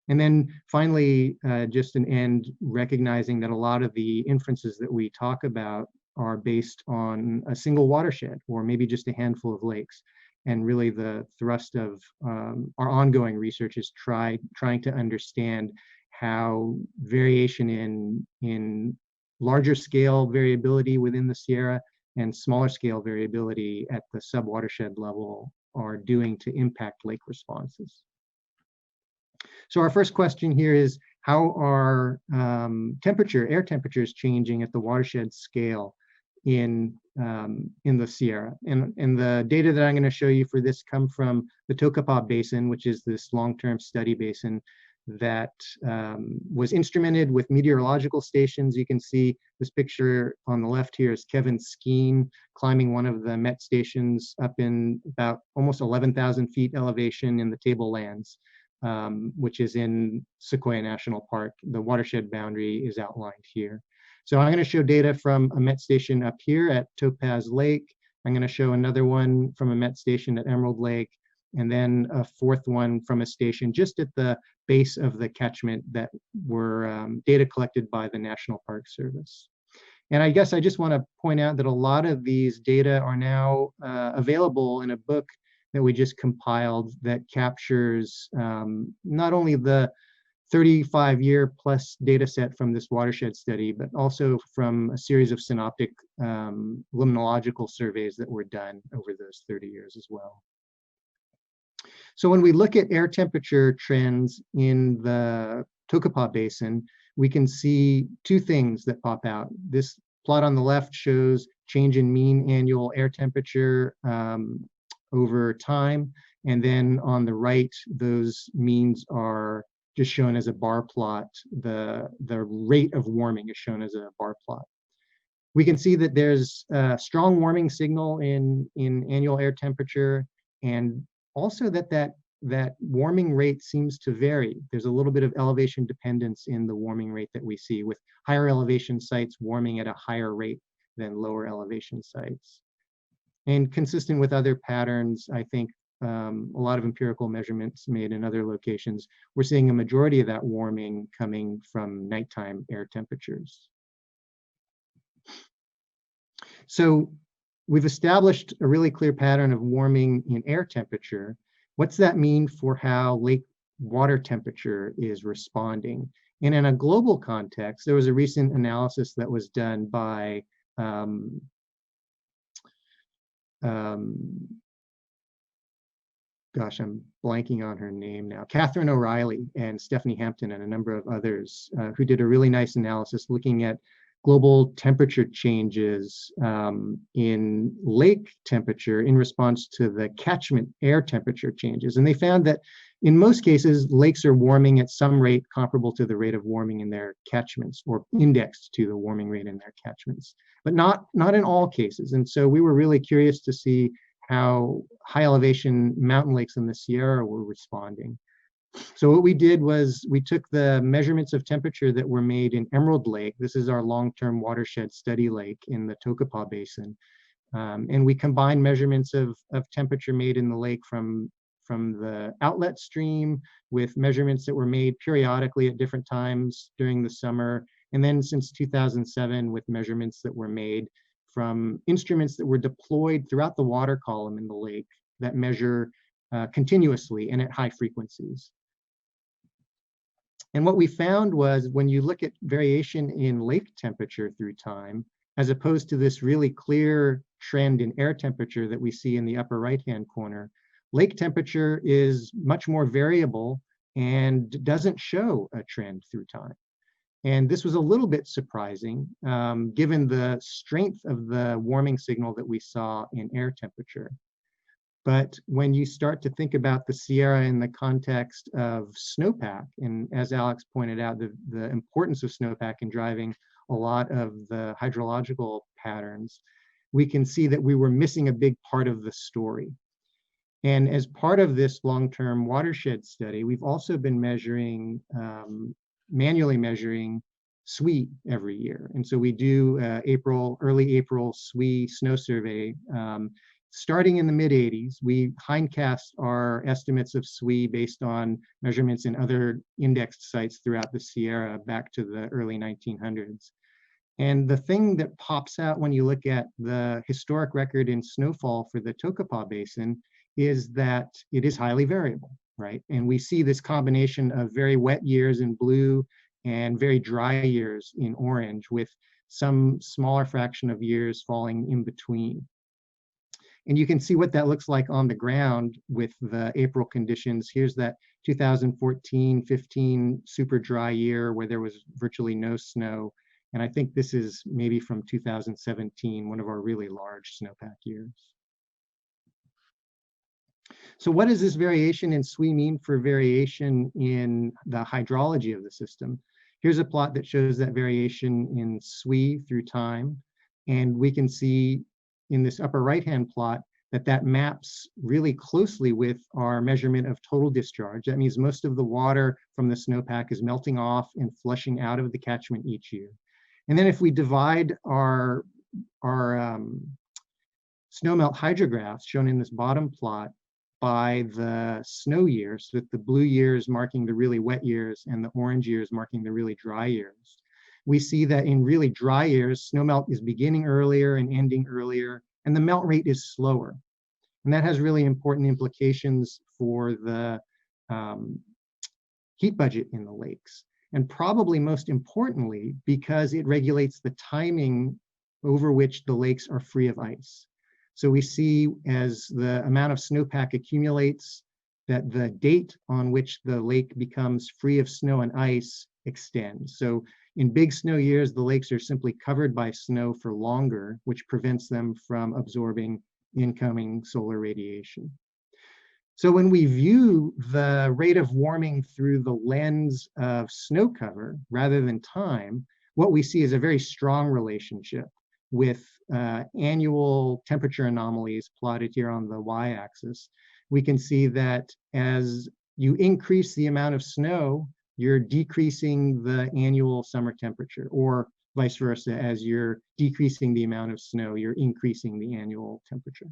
And then finally, just an end, recognizing that a lot of the inferences that we talk about are based on a single watershed or maybe just a handful of lakes. And really the thrust of our ongoing research is trying to understand how variation in larger scale variability within the Sierra and smaller scale variability at the sub-watershed level are doing to impact lake responses. So our first question here is, how are air temperatures changing at the watershed scale in the Sierra? And the data that I'm going to show you for this come from the Tocopah Basin, which is this long-term study basin that was instrumented with meteorological stations. You can see this picture on the left here is Kevin Skeen climbing one of the Met stations up in about almost 11,000 feet elevation in the Tablelands, which is in Sequoia National Park. The watershed boundary is outlined here. So I'm going to show data from a Met station up here at Topaz Lake. I'm going to show another one from a Met station at Emerald Lake, and then a fourth one from a station just at the base of the catchment that were data collected by the National Park Service. And I guess I just want to point out that a lot of these data are now available in a book that we just compiled that captures not only the 35-year plus data set from this watershed study, but also from a series of synoptic limnological surveys that were done over those 30 years as well. So when we look at air temperature trends in the Tocopah Basin, we can see two things that pop out. This plot on the left shows change in mean annual air temperature over time. And then on the right, those means are just shown as a bar plot. The rate of warming is shown as a bar plot. We can see that there's a strong warming signal in annual air temperature, and also that warming rate seems to vary. There's a little bit of elevation dependence in the warming rate that we see, with higher elevation sites warming at a higher rate than lower elevation sites. And consistent with other patterns, I think a lot of empirical measurements made in other locations, we're seeing a majority of that warming coming from nighttime air temperatures. So we've established a really clear pattern of warming in air temperature. What's that mean for how lake water temperature is responding? And in a global context, there was a recent analysis that was done by gosh, I'm blanking on her name now, Catherine O'Reilly and Stephanie Hampton and a number of others who did a really nice analysis looking at global temperature changes in lake temperature in response to the catchment air temperature changes. And they found that in most cases, lakes are warming at some rate comparable to the rate of warming in their catchments, or indexed to the warming rate in their catchments, but not in all cases. And so we were really curious to see how high elevation mountain lakes in the Sierra were responding. So what we did was we took the measurements of temperature that were made in Emerald Lake. This is our long-term watershed study lake in the Tocopah Basin. And we combined measurements of temperature made in the lake from the outlet stream with measurements that were made periodically at different times during the summer. And then since 2007 with measurements that were made from instruments that were deployed throughout the water column in the lake that measure continuously and at high frequencies. And what we found was when you look at variation in lake temperature through time, as opposed to this really clear trend in air temperature that we see in the upper right-hand corner, lake temperature is much more variable and doesn't show a trend through time. And this was a little bit surprising, given the strength of the warming signal that we saw in air temperature. But when you start to think about the Sierra in the context of snowpack, and as Alex pointed out, the importance of snowpack in driving a lot of the hydrological patterns, we can see that we were missing a big part of the story. And as part of this long-term watershed study, we've also been measuring, manually measuring SWE every year. And so we do early April SWE snow survey. Starting in the mid-'80s, we hindcast our estimates of SWE based on measurements in other indexed sites throughout the Sierra back to the early 1900s. And the thing that pops out when you look at the historic record in snowfall for the Tocopah Basin is that it is highly variable, right? And we see this combination of very wet years in blue and very dry years in orange, with some smaller fraction of years falling in between. And you can see what that looks like on the ground with the April conditions. Here's that 2014-15 super dry year where there was virtually no snow. And I think this is maybe from 2017, one of our really large snowpack years. So what does this variation in SWE mean for variation in the hydrology of the system? Here's a plot that shows that variation in SWE through time. And we can see in this upper right-hand plot that that maps really closely with our measurement of total discharge. That means most of the water from the snowpack is melting off and flushing out of the catchment each year. And then if we divide our snowmelt hydrographs shown in this bottom plot by the snow years, with the blue years marking the really wet years and the orange years marking the really dry years, we see that in really dry years, snowmelt is beginning earlier and ending earlier, and the melt rate is slower. And that has really important implications for the heat budget in the lakes. And probably most importantly, because it regulates the timing over which the lakes are free of ice. So we see as the amount of snowpack accumulates, that the date on which the lake becomes free of snow and ice extends. So in big snow years, the lakes are simply covered by snow for longer, which prevents them from absorbing incoming solar radiation. So when we view the rate of warming through the lens of snow cover rather than time, what we see is a very strong relationship with annual temperature anomalies plotted here on the y-axis. We can see that as you increase the amount of snow, you're decreasing the annual summer temperature, or vice versa. As you're decreasing the amount of snow, you're increasing the annual temperature.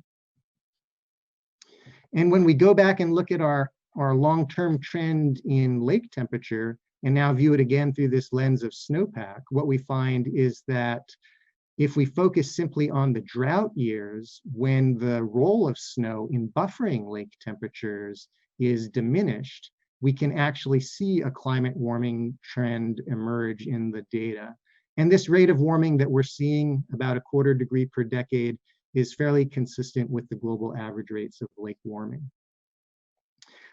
And when we go back and look at our long-term trend in lake temperature, and now view it again through this lens of snowpack, what we find is that if we focus simply on the drought years, when the role of snow in buffering lake temperatures is diminished, we can actually see a climate warming trend emerge in the data. And this rate of warming that we're seeing, about 1/4 degree per decade, is fairly consistent with the global average rates of lake warming.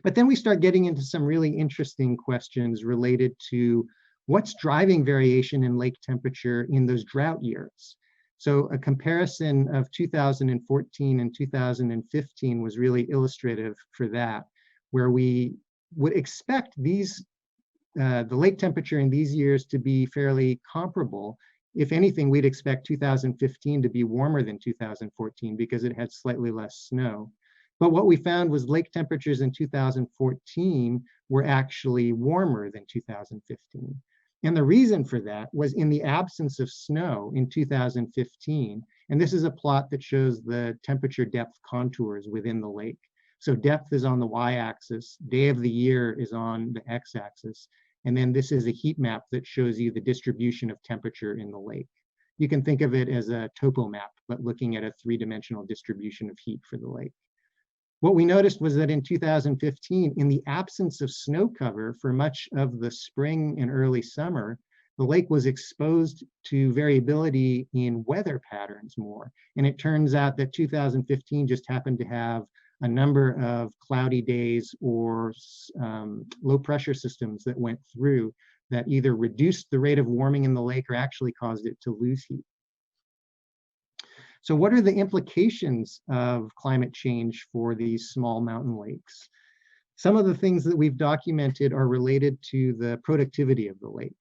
But then we start getting into some really interesting questions related to what's driving variation in lake temperature in those drought years. So a comparison of 2014 and 2015 was really illustrative for that, where we would expect these the lake temperature in these years to be fairly comparable. If anything, we'd expect 2015 to be warmer than 2014 because it had slightly less snow. But what we found was lake temperatures in 2014 were actually warmer than 2015. And the reason for that was in the absence of snow in 2015. And this is a plot that shows the temperature depth contours within the lake. So depth is on the y-axis, day of the year is on the x-axis. And then this is a heat map that shows you the distribution of temperature in the lake. You can think of it as a topo map, but looking at a 3-dimensional distribution of heat for the lake. What we noticed was that in 2015, in the absence of snow cover for much of the spring and early summer, the lake was exposed to variability in weather patterns more. And it turns out that 2015 just happened to have a number of cloudy days or low pressure systems that went through that either reduced the rate of warming in the lake or actually caused it to lose heat. So what are the implications of climate change for these small mountain lakes? Some of the things that we've documented are related to the productivity of the lake.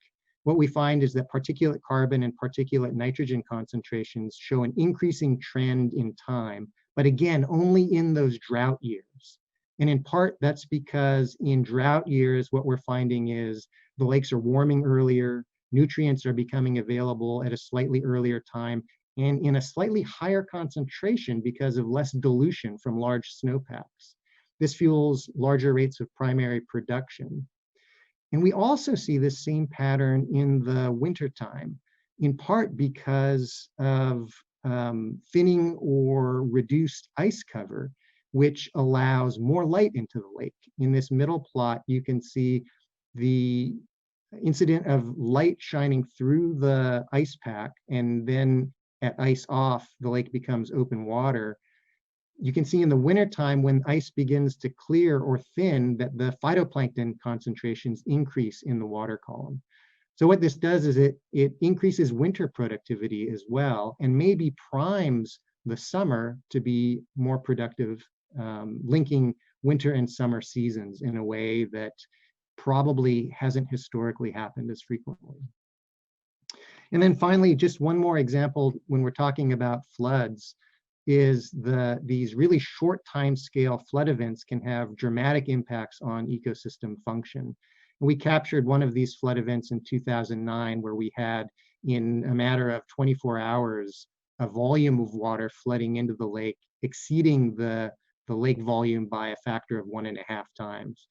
What we find is that particulate carbon and particulate nitrogen concentrations show an increasing trend in time, but again, only in those drought years. And in part, that's because in drought years, what we're finding is the lakes are warming earlier, nutrients are becoming available at a slightly earlier time, and in a slightly higher concentration because of less dilution from large snowpacks. This fuels larger rates of primary production. And we also see this same pattern in the wintertime. in part because of thinning or reduced ice cover, which allows more light into the lake. In this middle plot, you can see the incident of light shining through the ice pack, and then at ice off, the lake becomes open water. You can see in the wintertime when ice begins to clear or thin that the phytoplankton concentrations increase in the water column. So what this does is it increases winter productivity as well, and maybe primes the summer to be more productive, linking winter and summer seasons in a way that probably hasn't historically happened as frequently. And then finally, just one more example when we're talking about floods is these really short time scale flood events can have dramatic impacts on ecosystem function. And we captured one of these flood events in 2009 where we had, in a matter of 24 hours, a volume of water flooding into the lake exceeding the lake volume by a factor of 1.5 times.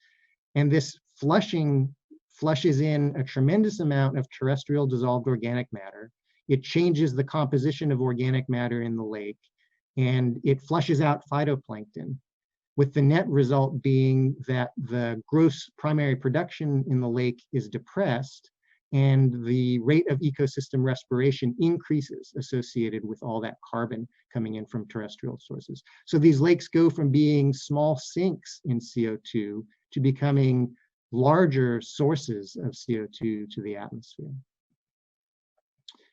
And this flushing flushes in a tremendous amount of terrestrial dissolved organic matter. It changes the composition of organic matter in the lake, and it flushes out phytoplankton, with the net result being that the gross primary production in the lake is depressed and the rate of ecosystem respiration increases associated with all that carbon coming in from terrestrial sources. So these lakes go from being small sinks in CO2 to becoming larger sources of CO2 to the atmosphere.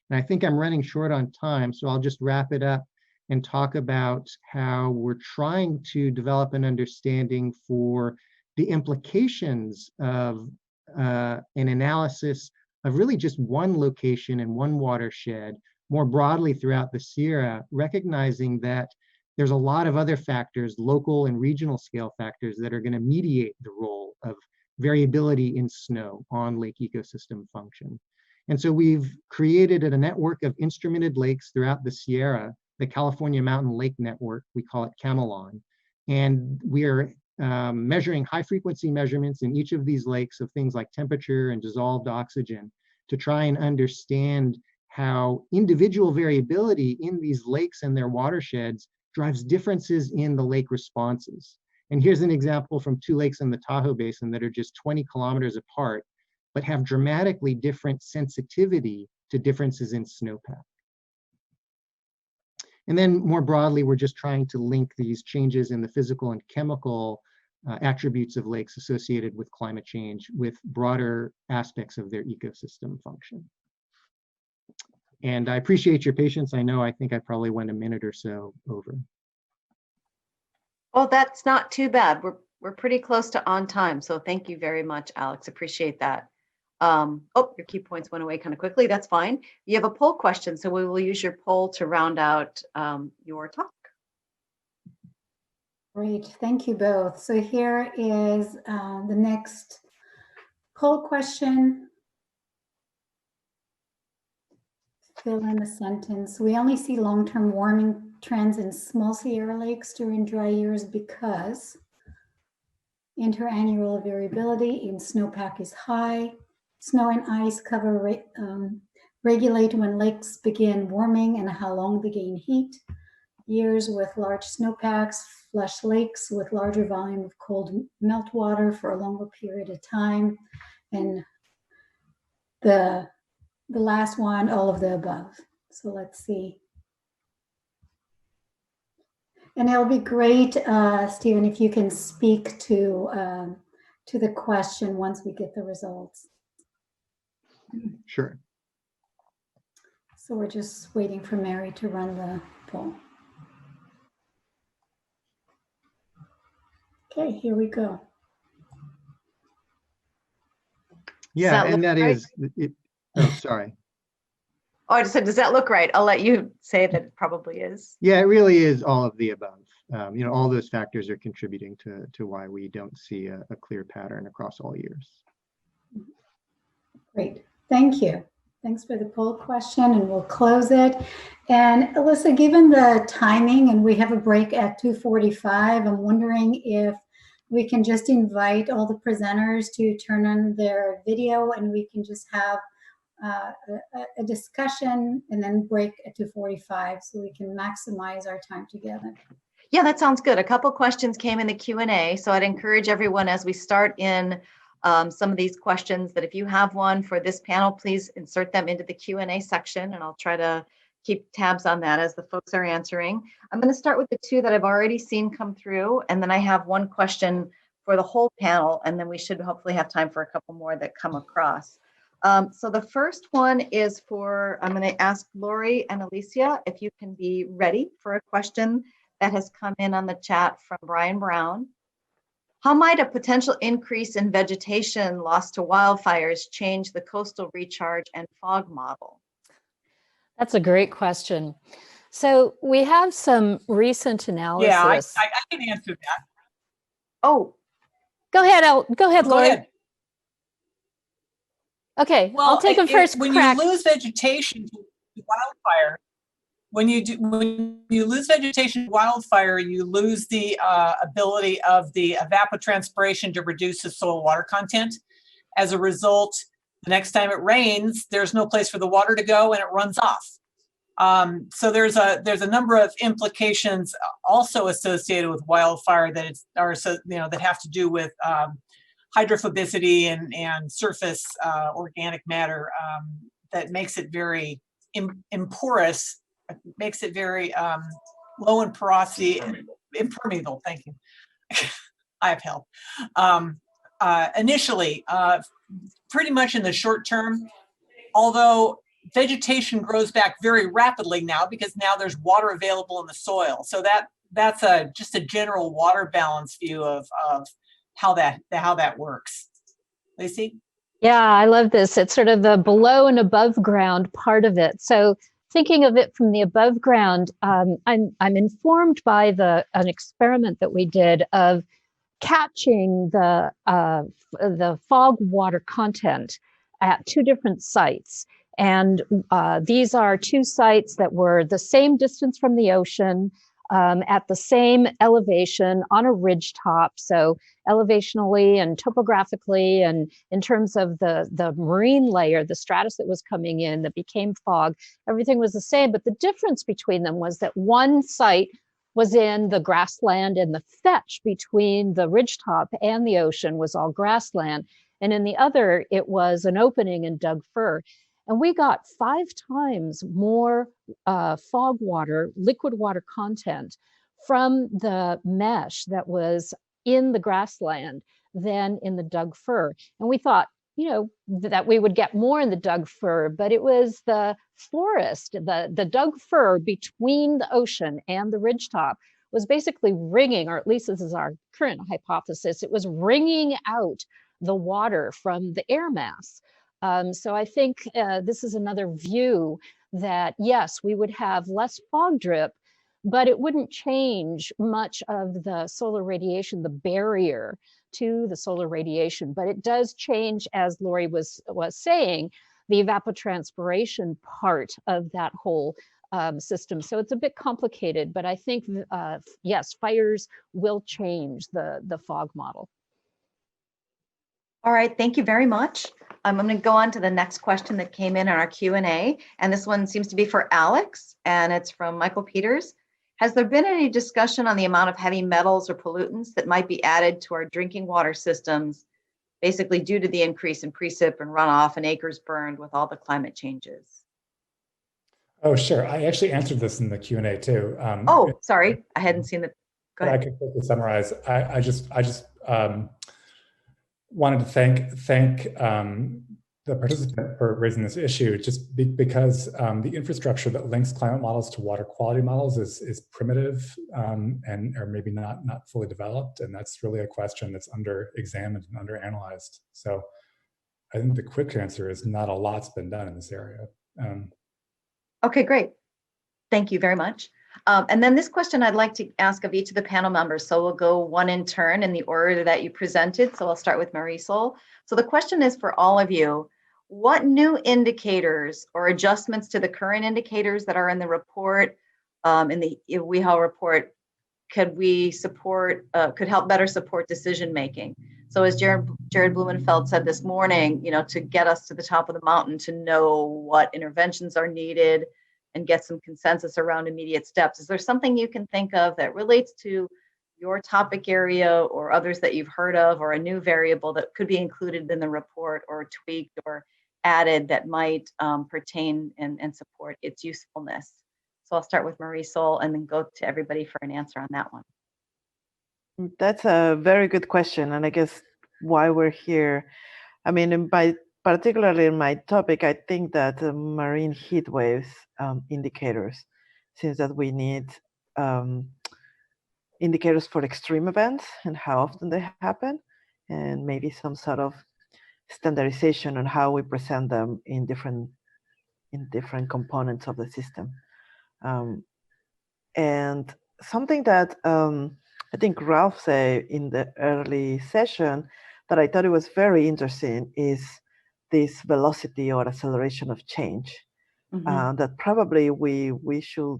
And I think I'm running short on time, so I'll just wrap it up and talk about how we're trying to develop an understanding for the implications of an analysis of really just one location and one watershed more broadly throughout the Sierra, recognizing that there's a lot of other factors, local and regional scale factors, that are going to mediate the role of variability in snow on lake ecosystem function. And so we've created a network of instrumented lakes throughout the Sierra, the California Mountain Lake Network, we call it CAMELON. And we are measuring high frequency measurements in each of these lakes of things like temperature and dissolved oxygen to try and understand how individual variability in these lakes and their watersheds drives differences in the lake responses. And here's an example from 2 lakes in the Tahoe Basin that are just 20 kilometers apart, but have dramatically different sensitivity to differences in snowpack. And then more broadly, we're just trying to link these changes in the physical and chemical attributes of lakes associated with climate change with broader aspects of their ecosystem function. And I appreciate your patience. I think I probably went a minute or so over. Well, that's not too bad. We're pretty close to on time. So thank you very much, Alex. Appreciate that. Oh, your key points went away kind of quickly. That's fine. You have a poll question, so we will use your poll to round out your talk. Great, thank you both. So here is the next poll question. Fill in the sentence. We only see long-term warming trends in small Sierra lakes during dry years because interannual variability in snowpack is high. Snow and ice cover regulate when lakes begin warming and how long they gain heat. Years with large snowpacks flush lakes with larger volume of cold meltwater for a longer period of time. And the last one, all of the above. So let's see. And it'll be great, Stephen, if you can speak to the question once we get the results. Sure. So we're just waiting for Mary to run the poll. Okay, here we go. Yeah, and that right? is it. Oh, sorry. Oh, I just said, does that look right? I'll let you say that it probably is. Yeah, it really is all of the above. All those factors are contributing to why we don't see a clear pattern across all years. Great, thank you. Thanks for the poll question, and we'll close it. And Elissa, given the timing, and we have a break at 2:45, I'm wondering if we can just invite all the presenters to turn on their video and we can just have a discussion and then break at 2:45 so we can maximize our time together. Yeah, that sounds good. A couple questions came in the Q&A, so I'd encourage everyone as we start in some of these questions that if you have one for this panel, please insert them into the Q&A section, and I'll try to keep tabs on that as the folks are answering. I'm going to start with the two that I've already seen come through, and then I have one question for the whole panel, and then we should hopefully have time for a couple more that come across. So the first one is for, I'm going to ask Lori and Alicia if you can be ready for a question that has come in on the chat from Brian Brown. How might a potential increase in vegetation lost to wildfires change the coastal recharge and fog model? That's a great question. So we have some recent analysis. Yeah, I can answer that. Oh, go ahead, Lori. Go ahead. Okay, Well, I'll take a first when crack. you lose vegetation to wildfire, when you lose vegetation to wildfire, you lose the ability of the evapotranspiration to reduce the soil water content. As a result, the next time it rains, there's no place for the water to go and it runs off. So there's a number of implications also associated with wildfire that that have to do with hydrophobicity and surface organic matter that makes it very imporous, makes it very low in porosity, impermeable. Thank you. I have help. Initially, pretty much in the short term, although vegetation grows back very rapidly now because now there's water available in the soil. So that's just a general water balance view of how that works. Lacey? Yeah, I love this. It's sort of the below and above ground part of it. So thinking of it from the above ground, I'm informed by an experiment that we did of catching the fog water content at two different sites. And these are two sites that were the same distance from the ocean, at the same elevation on a ridge top. So elevationally and topographically, and in terms of the marine layer, the stratus that was coming in that became fog, everything was the same. But the difference between them was that one site was in the grassland, and the fetch between the ridgetop and the ocean was all grassland. And in the other, it was an opening in Doug fir. And we got 5 times more fog water, liquid water content from the mesh that was in the grassland than in the Doug fir. And we thought, that we would get more in the Doug fir, but it was the forest, the Doug fir between the ocean and the ridgetop was basically wringing, or at least this is our current hypothesis, it was wringing out the water from the air mass. So I think this is another view that, yes, we would have less fog drip, but it wouldn't change much of the solar radiation, the barrier to the solar radiation. But it does change, as Lori was saying, the evapotranspiration part of that whole system. So it's a bit complicated, but I think, yes, fires will change the fog model. All right, thank you very much. I'm going to go on to the next question that came in our Q&A, and this one seems to be for Alex, and it's from Michael Peters. Has there been any discussion on the amount of heavy metals or pollutants that might be added to our drinking water systems, basically due to the increase in precip and runoff and acres burned with all the climate changes? Oh, sure. I actually answered this in the Q&A too. Oh, sorry, I hadn't seen the. Go ahead. I could quickly summarize. I just wanted to thank the participant for raising this issue, just because the infrastructure that links climate models to water quality models is primitive and or maybe not fully developed, and that's really a question that's under-examined and under-analyzed. So I think the quick answer is not a lot's been done in this area. Okay, great. Thank you very much. And then this question I'd like to ask of each of the panel members. So we'll go one in turn in the order that you presented. So I'll start with Marisol. So the question is for all of you, what new indicators or adjustments to the current indicators that are in the report, in the OEHHA report, could we support, could help better support decision making? So as Jared Blumenfeld said this morning, to get us to the top of the mountain, to know what interventions are needed and get some consensus around immediate steps. Is there something you can think of that relates to your topic area or others that you've heard of, or a new variable that could be included in the report or tweaked or added that might pertain and support its usefulness? So I'll start with Marisol and then go to everybody for an answer on that one. That's a very good question, and I guess why we're here. I mean, particularly in my topic, I think that marine heat waves indicators, since that we need indicators for extreme events and how often they happen, and maybe some sort of standardization on how we present them in different components of the system. And something that I think Ralph said in the early session that I thought it was very interesting is this velocity or acceleration of change. That probably we should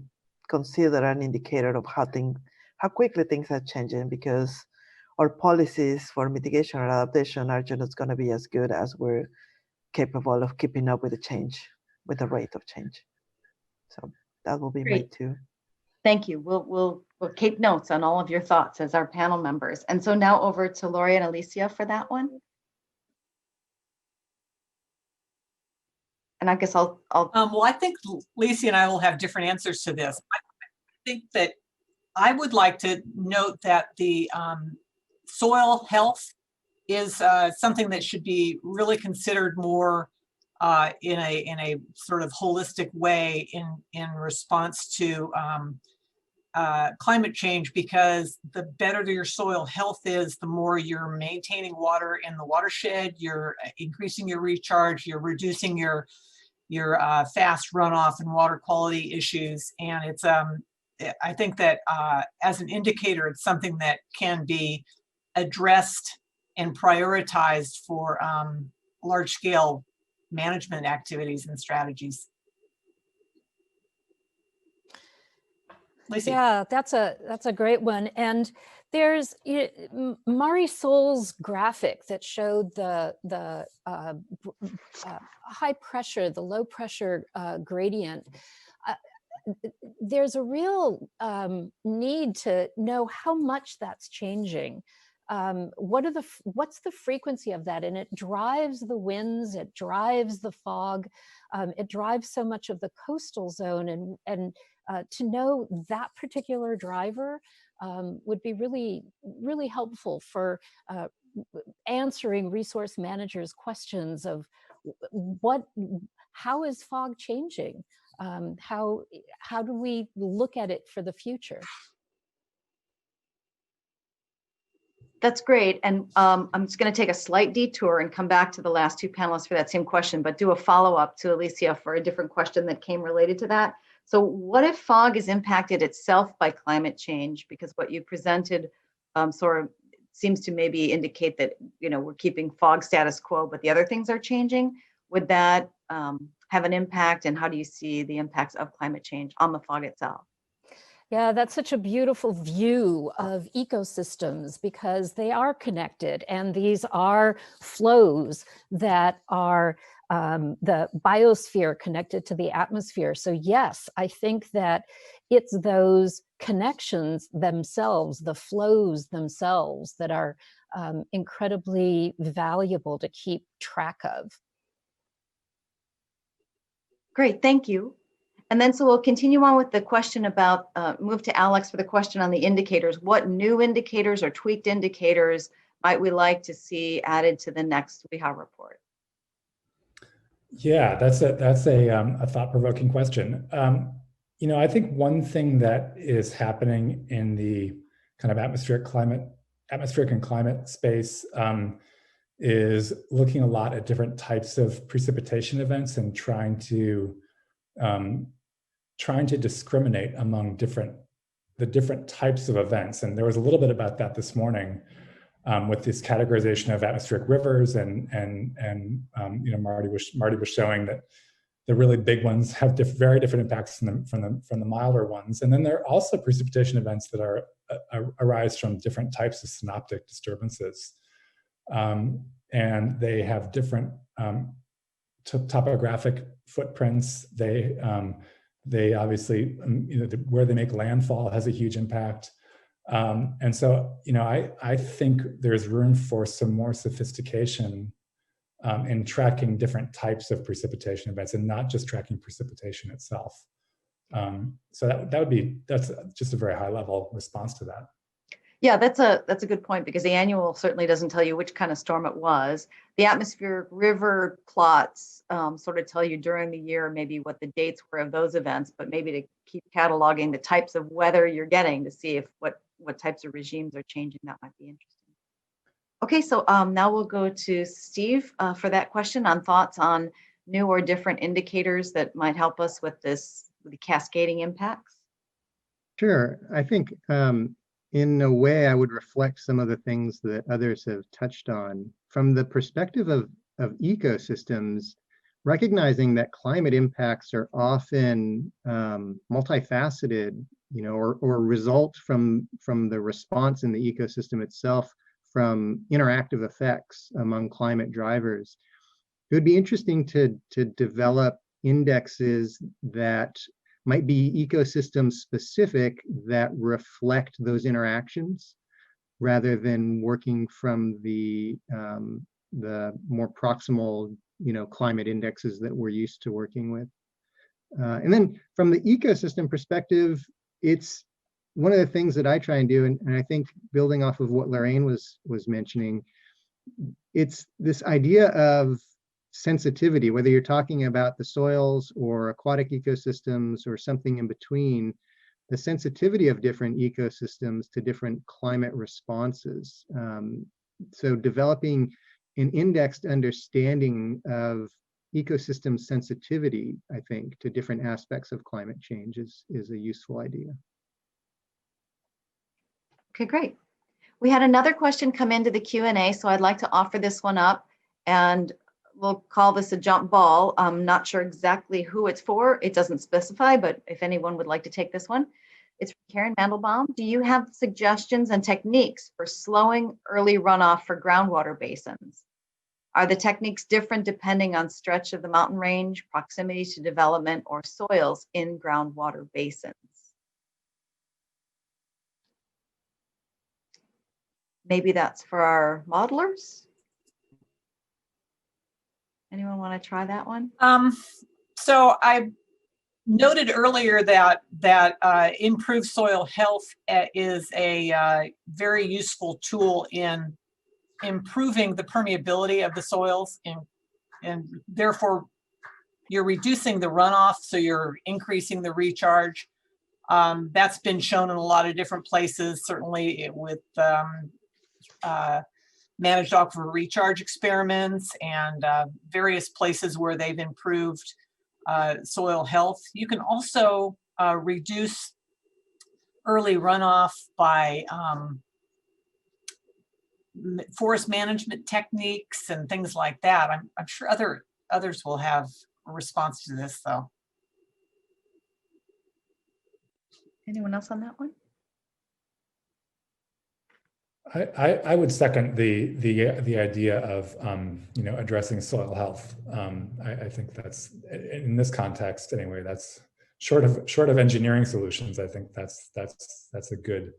consider an indicator of how quickly things are changing, because our policies for mitigation or adaptation are just going to be as good as we're capable of keeping up with the change, with the rate of change. So that will be my two. Thank you. We'll keep notes on all of your thoughts as our panel members. And so now over to Lorraine and Alicia for that one. And I guess I'll well, I think Alicia and I will have different answers to this. I think that I would like to note that the soil health is something that should be really considered more in a sort of holistic way in response to climate change, because the better your soil health is, the more you're maintaining water in the watershed, you're increasing your recharge, you're reducing your fast runoff and water quality issues. And it's I think that as an indicator, it's something that can be addressed and prioritized for large-scale management activities and strategies. Alicia. Yeah, that's a great one. And there's Marisol's graphic that showed the high pressure, the low pressure gradient. There's a real need to know how much that's changing. What's the frequency of that? And it drives the winds, it drives the fog, it drives so much of the coastal zone, and to know that particular driver would be really, really helpful for answering resource managers' questions of how is fog changing? How do we look at it for the future? That's great. And I'm just going to take a slight detour and come back to the last two panelists for that same question, but do a follow-up to Alicia for a different question that came related to that. So what if fog is impacted itself by climate change? Because what you presented sort of seems to maybe indicate that, we're keeping fog status quo, but the other things are changing. Would that have an impact, and how do you see the impacts of climate change on the fog itself? Yeah, that's such a beautiful view of ecosystems, because they are connected, and these are flows that are the biosphere connected to the atmosphere. So yes, I think that it's those connections themselves, the flows themselves, that are incredibly valuable to keep track of. Great, thank you. And then so we'll continue on with the question about, move to Alex for the question on the indicators. What new indicators or tweaked indicators might we like to see added to the next OEHHA report? Yeah, that's a thought-provoking question. I think one thing that is happening in the kind of atmospheric and climate space is looking a lot at different types of precipitation events and trying to discriminate among the different types of events. And there was a little bit about that this morning with this categorization of atmospheric rivers, and Marty was showing that the really big ones have very different impacts from the milder ones. And then there are also precipitation events that arise from different types of synoptic disturbances. and they have different topographic footprints. They obviously, where they make landfall has a huge impact. And so, I think there's room for some more sophistication in tracking different types of precipitation events and not just tracking precipitation itself. So that's just a very high level response to that. Yeah, that's a good point, because the annual certainly doesn't tell you which kind of storm it was. The atmospheric river plots sort of tell you during the year maybe what the dates were of those events, but maybe to keep cataloging the types of weather you're getting to see if what types of regimes are changing, that might be interesting. Okay, so now we'll go to Steve for that question on thoughts on new or different indicators that might help us with the cascading impacts. Sure. I think in a way, I would reflect some of the things that others have touched on. From the perspective of ecosystems, recognizing that climate impacts are often multifaceted, or result from the response in the ecosystem itself from interactive effects among climate drivers. It would be interesting to develop indexes that might be ecosystem specific that reflect those interactions, rather than working from the more proximal, climate indexes that we're used to working with. And then from the ecosystem perspective, it's one of the things that I try and do, and I think building off of what Lorraine was mentioning, it's this idea of sensitivity, whether you're talking about the soils or aquatic ecosystems or something in between, the sensitivity of different ecosystems to different climate responses. So developing an indexed understanding of ecosystem sensitivity, I think, to different aspects of climate change is a useful idea. Okay, great. We had another question come into the Q&A, so I'd like to offer this one up, and we'll call this a jump ball. I'm not sure exactly who it's for. It doesn't specify, but if anyone would like to take this one. It's from Karen Mandelbaum. Do you have suggestions and techniques for slowing early runoff for groundwater basins? Are the techniques different depending on stretch of the mountain range, proximity to development, or soils in groundwater basins? Maybe that's for our modelers. Anyone want to try that one? So I noted earlier that improved soil health is a very useful tool in improving the permeability of the soils, and therefore you're reducing the runoff, so you're increasing the recharge. That's been shown in a lot of different places, certainly with managed aquifer recharge experiments and various places where they've improved soil health. You can also reduce early runoff by forest management techniques and things like that. I'm sure others will have a response to this, though. Anyone else on that one? I would second the idea of addressing soil health. I think that's, in this context anyway, that's short of engineering solutions. I think that's a good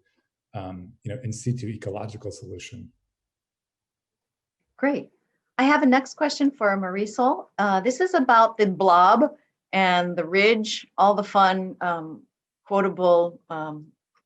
in situ ecological solution. Great. I have a next question for Marisol. This is about the blob and the ridge, all the fun quotable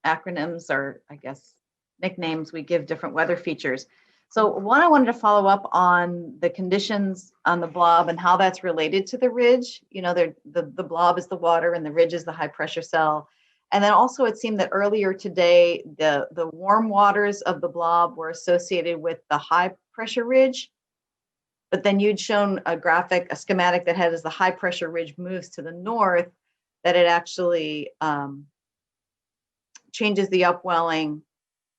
acronyms, or I guess nicknames we give different weather features. So one, I wanted to follow up on the conditions on the blob and how that's related to the ridge. The blob is the water and the ridge is the high pressure cell. And then also it seemed that earlier today, the warm waters of the blob were associated with the high pressure ridge. But then you'd shown a graphic, a schematic that had as the high pressure ridge moves to the north, that it actually changes the upwelling,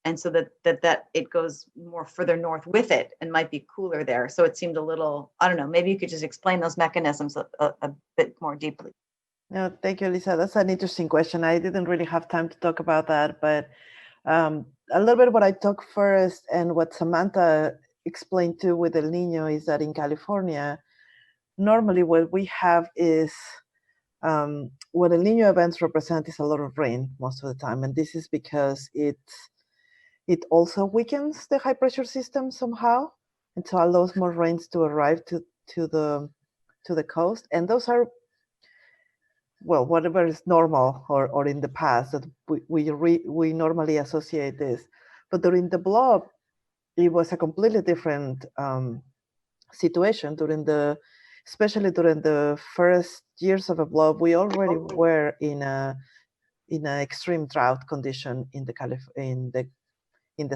and so that it goes more further north with it and might be cooler there. So it seemed a little, I don't know, maybe you could just explain those mechanisms a bit more deeply. No, thank you, Elissa. That's an interesting question. I didn't really have time to talk about that, but a little bit what I took first and what Samantha explained too with El Nino is that in California, normally what we have is what El Nino events represent is a lot of rain most of the time. And this is because it also weakens the high pressure system somehow, and so allows more rains to arrive to the coast. And those are, well, whatever is normal or in the past that we normally associate this. But during the blob, it was a completely different situation. Especially during the first years of a blob, we already were in an extreme drought condition in the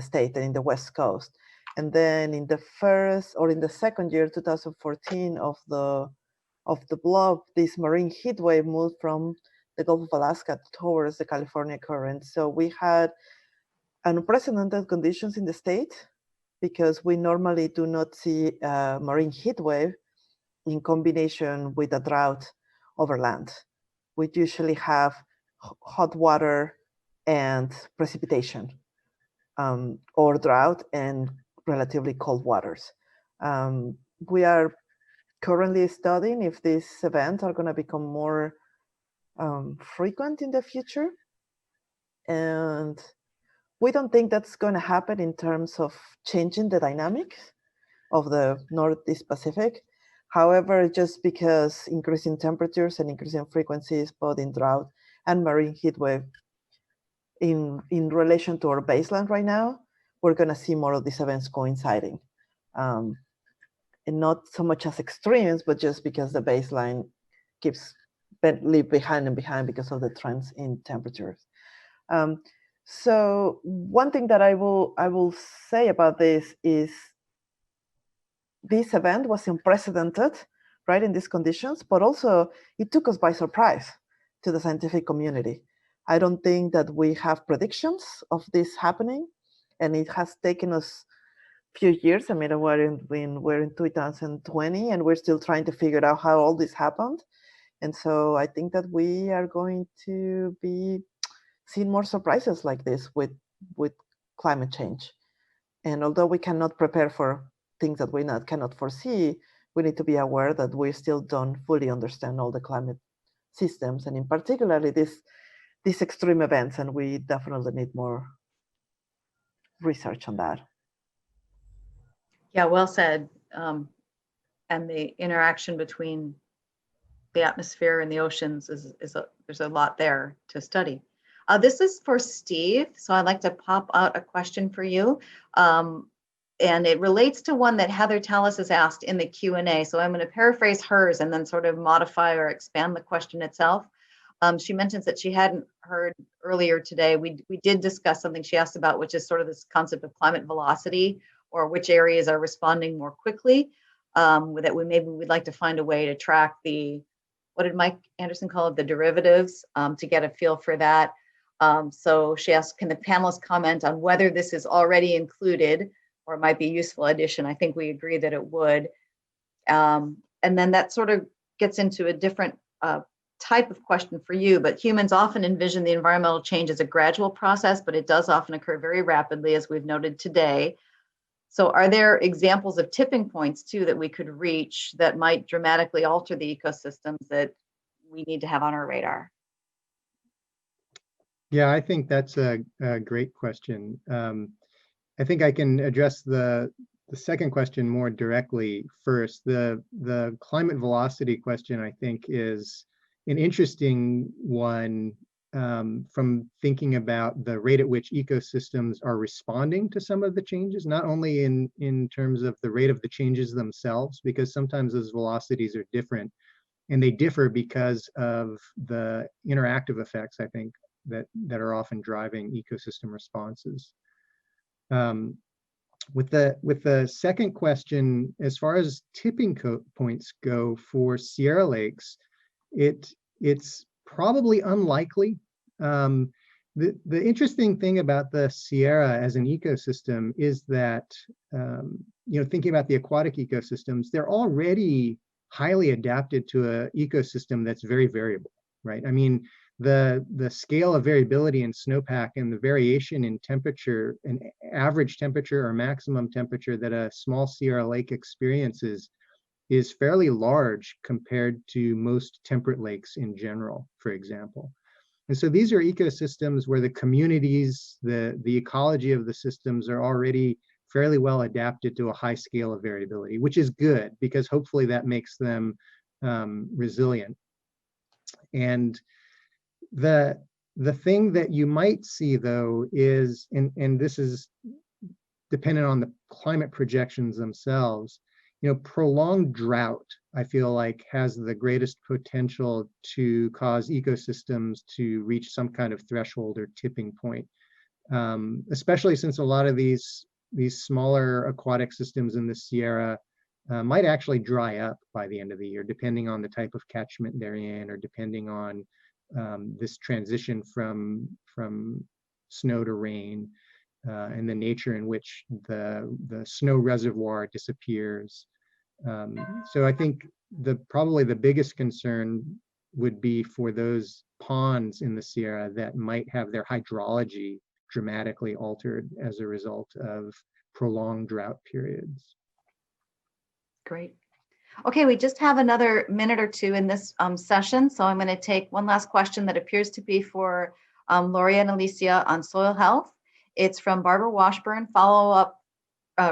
state and in the West Coast. And then in the second year, 2014 of the blob, this marine heat wave moved from the Gulf of Alaska towards the California current. So we had unprecedented conditions in the state because we normally do not see a marine heat wave in combination with a drought over land. We usually have hot water and precipitation, or drought and relatively cold waters. We are currently studying if these events are going to become more frequent in the future. And we don't think that's going to happen in terms of changing the dynamics of the Northeast Pacific. However, just because increasing temperatures and increasing frequencies, both in drought and marine heat wave, in relation to our baseline right now, we're going to see more of these events coinciding. And not so much as extremes, but just because the baseline keeps leave behind and behind because of the trends in temperatures. So one thing that I will say about this is this event was unprecedented, right, in these conditions, but also it took us by surprise to the scientific community. I don't think that we have predictions of this happening, and it has taken us a few years. I mean, we're in 2020, and we're still trying to figure out how all this happened. And so I think that we are going to be seeing more surprises like this with climate change. And although we cannot prepare for things that we cannot foresee, we need to be aware that we still don't fully understand all the climate systems, and in particularly these extreme events, and we definitely need more research on that. Yeah, well said. And the interaction between the atmosphere and the oceans there's a lot there to study. This is for Steve, so I'd like to pop out a question for you. And it relates to one that Heather Tallis has asked in the Q&A. So I'm going to paraphrase hers and then sort of modify or expand the question itself. She mentions that she hadn't heard earlier today. We did discuss something she asked about, which is sort of this concept of climate velocity, or which areas are responding more quickly. That we'd like to find a way to track what did Mike Anderson call it, the derivatives, to get a feel for that. So she asked, can the panelists comment on whether this is already included or it might be a useful addition? I think we agree that it would. And then that sort of gets into a different type of question for you, but humans often envision the environmental change as a gradual process, but it does often occur very rapidly, as we've noted today. So are there examples of tipping points too that we could reach that might dramatically alter the ecosystems that we need to have on our radar? Yeah, I think that's a great question. I think I can address the second question more directly first. The climate velocity question, I think, is an interesting one from thinking about the rate at which ecosystems are responding to some of the changes, not only in terms of the rate of the changes themselves, because sometimes those velocities are different, and they differ because of the interactive effects, I think, that are often driving ecosystem responses. With the second question, as far as tipping points go for Sierra Lakes, it's probably unlikely. The interesting thing about the Sierra as an ecosystem is that, thinking about the aquatic ecosystems, they're already highly adapted to an ecosystem that's very variable. right? I mean, the scale of variability in snowpack and the variation in temperature, an average temperature or maximum temperature that a small Sierra Lake experiences is fairly large compared to most temperate lakes in general, for example. And so these are ecosystems where the communities, the ecology of the systems are already fairly well adapted to a high scale of variability, which is good because hopefully that makes them resilient. And the thing that you might see though is, and this is dependent on the climate projections themselves, you know, prolonged drought, I feel like has the greatest potential to cause ecosystems to reach some kind of threshold or tipping point, especially since a lot of these smaller aquatic systems in the Sierra might actually dry up by the end of the year, depending on the type of catchment they're in, or depending on this transition from snow to rain, and the nature in which the snow reservoir disappears. So I think probably the biggest concern would be for those ponds in the Sierra that might have their hydrology dramatically altered as a result of prolonged drought periods. Great. Okay, we just have another minute or two in this session, so I'm going to take one last question that appears to be for Lori and Alicia on soil health. It's from Barbara Washburn, follow-up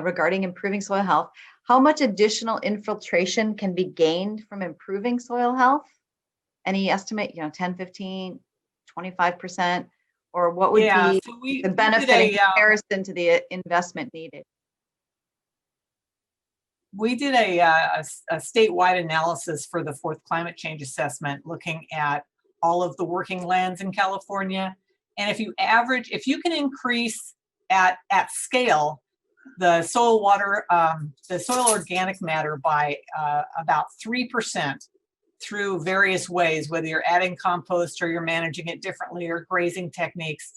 regarding improving soil health. How much additional infiltration can be gained from improving soil health? Any estimate, 10, 15, 25%? Or what would be the benefit in comparison to the investment needed? We did a statewide analysis for the 4th climate change assessment, looking at all of the working lands in California. And if you can increase at scale the soil water, the soil organic matter by about 3% through various ways, whether you're adding compost or you're managing it differently or grazing techniques,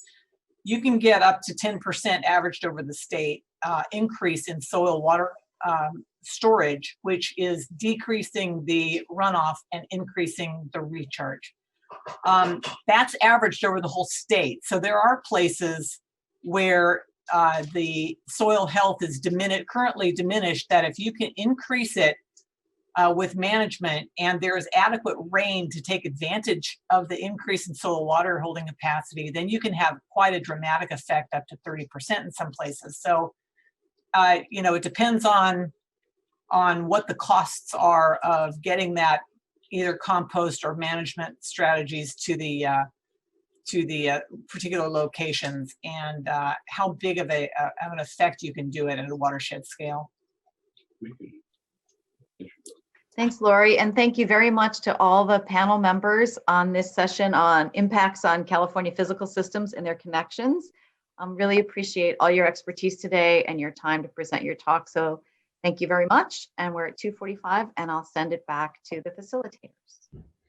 you can get up to 10% averaged over the state increase in soil water storage, which is decreasing the runoff and increasing the recharge. That's averaged over the whole state. So there are places where the soil health is currently diminished, that if you can increase it with management and there is adequate rain to take advantage of the increase in soil water holding capacity, then you can have quite a dramatic effect, up to 30% in some places. So, it depends on what the costs are of getting that either compost or management strategies to the particular locations, and how big of an effect you can do it at a watershed scale. Thanks, Lori, and thank you very much to all the panel members on this session on impacts on California physical systems and their connections. Really appreciate all your expertise today and your time to present your talk. So thank you very much. And we're at 2:45, and I'll send it back to the facilitators.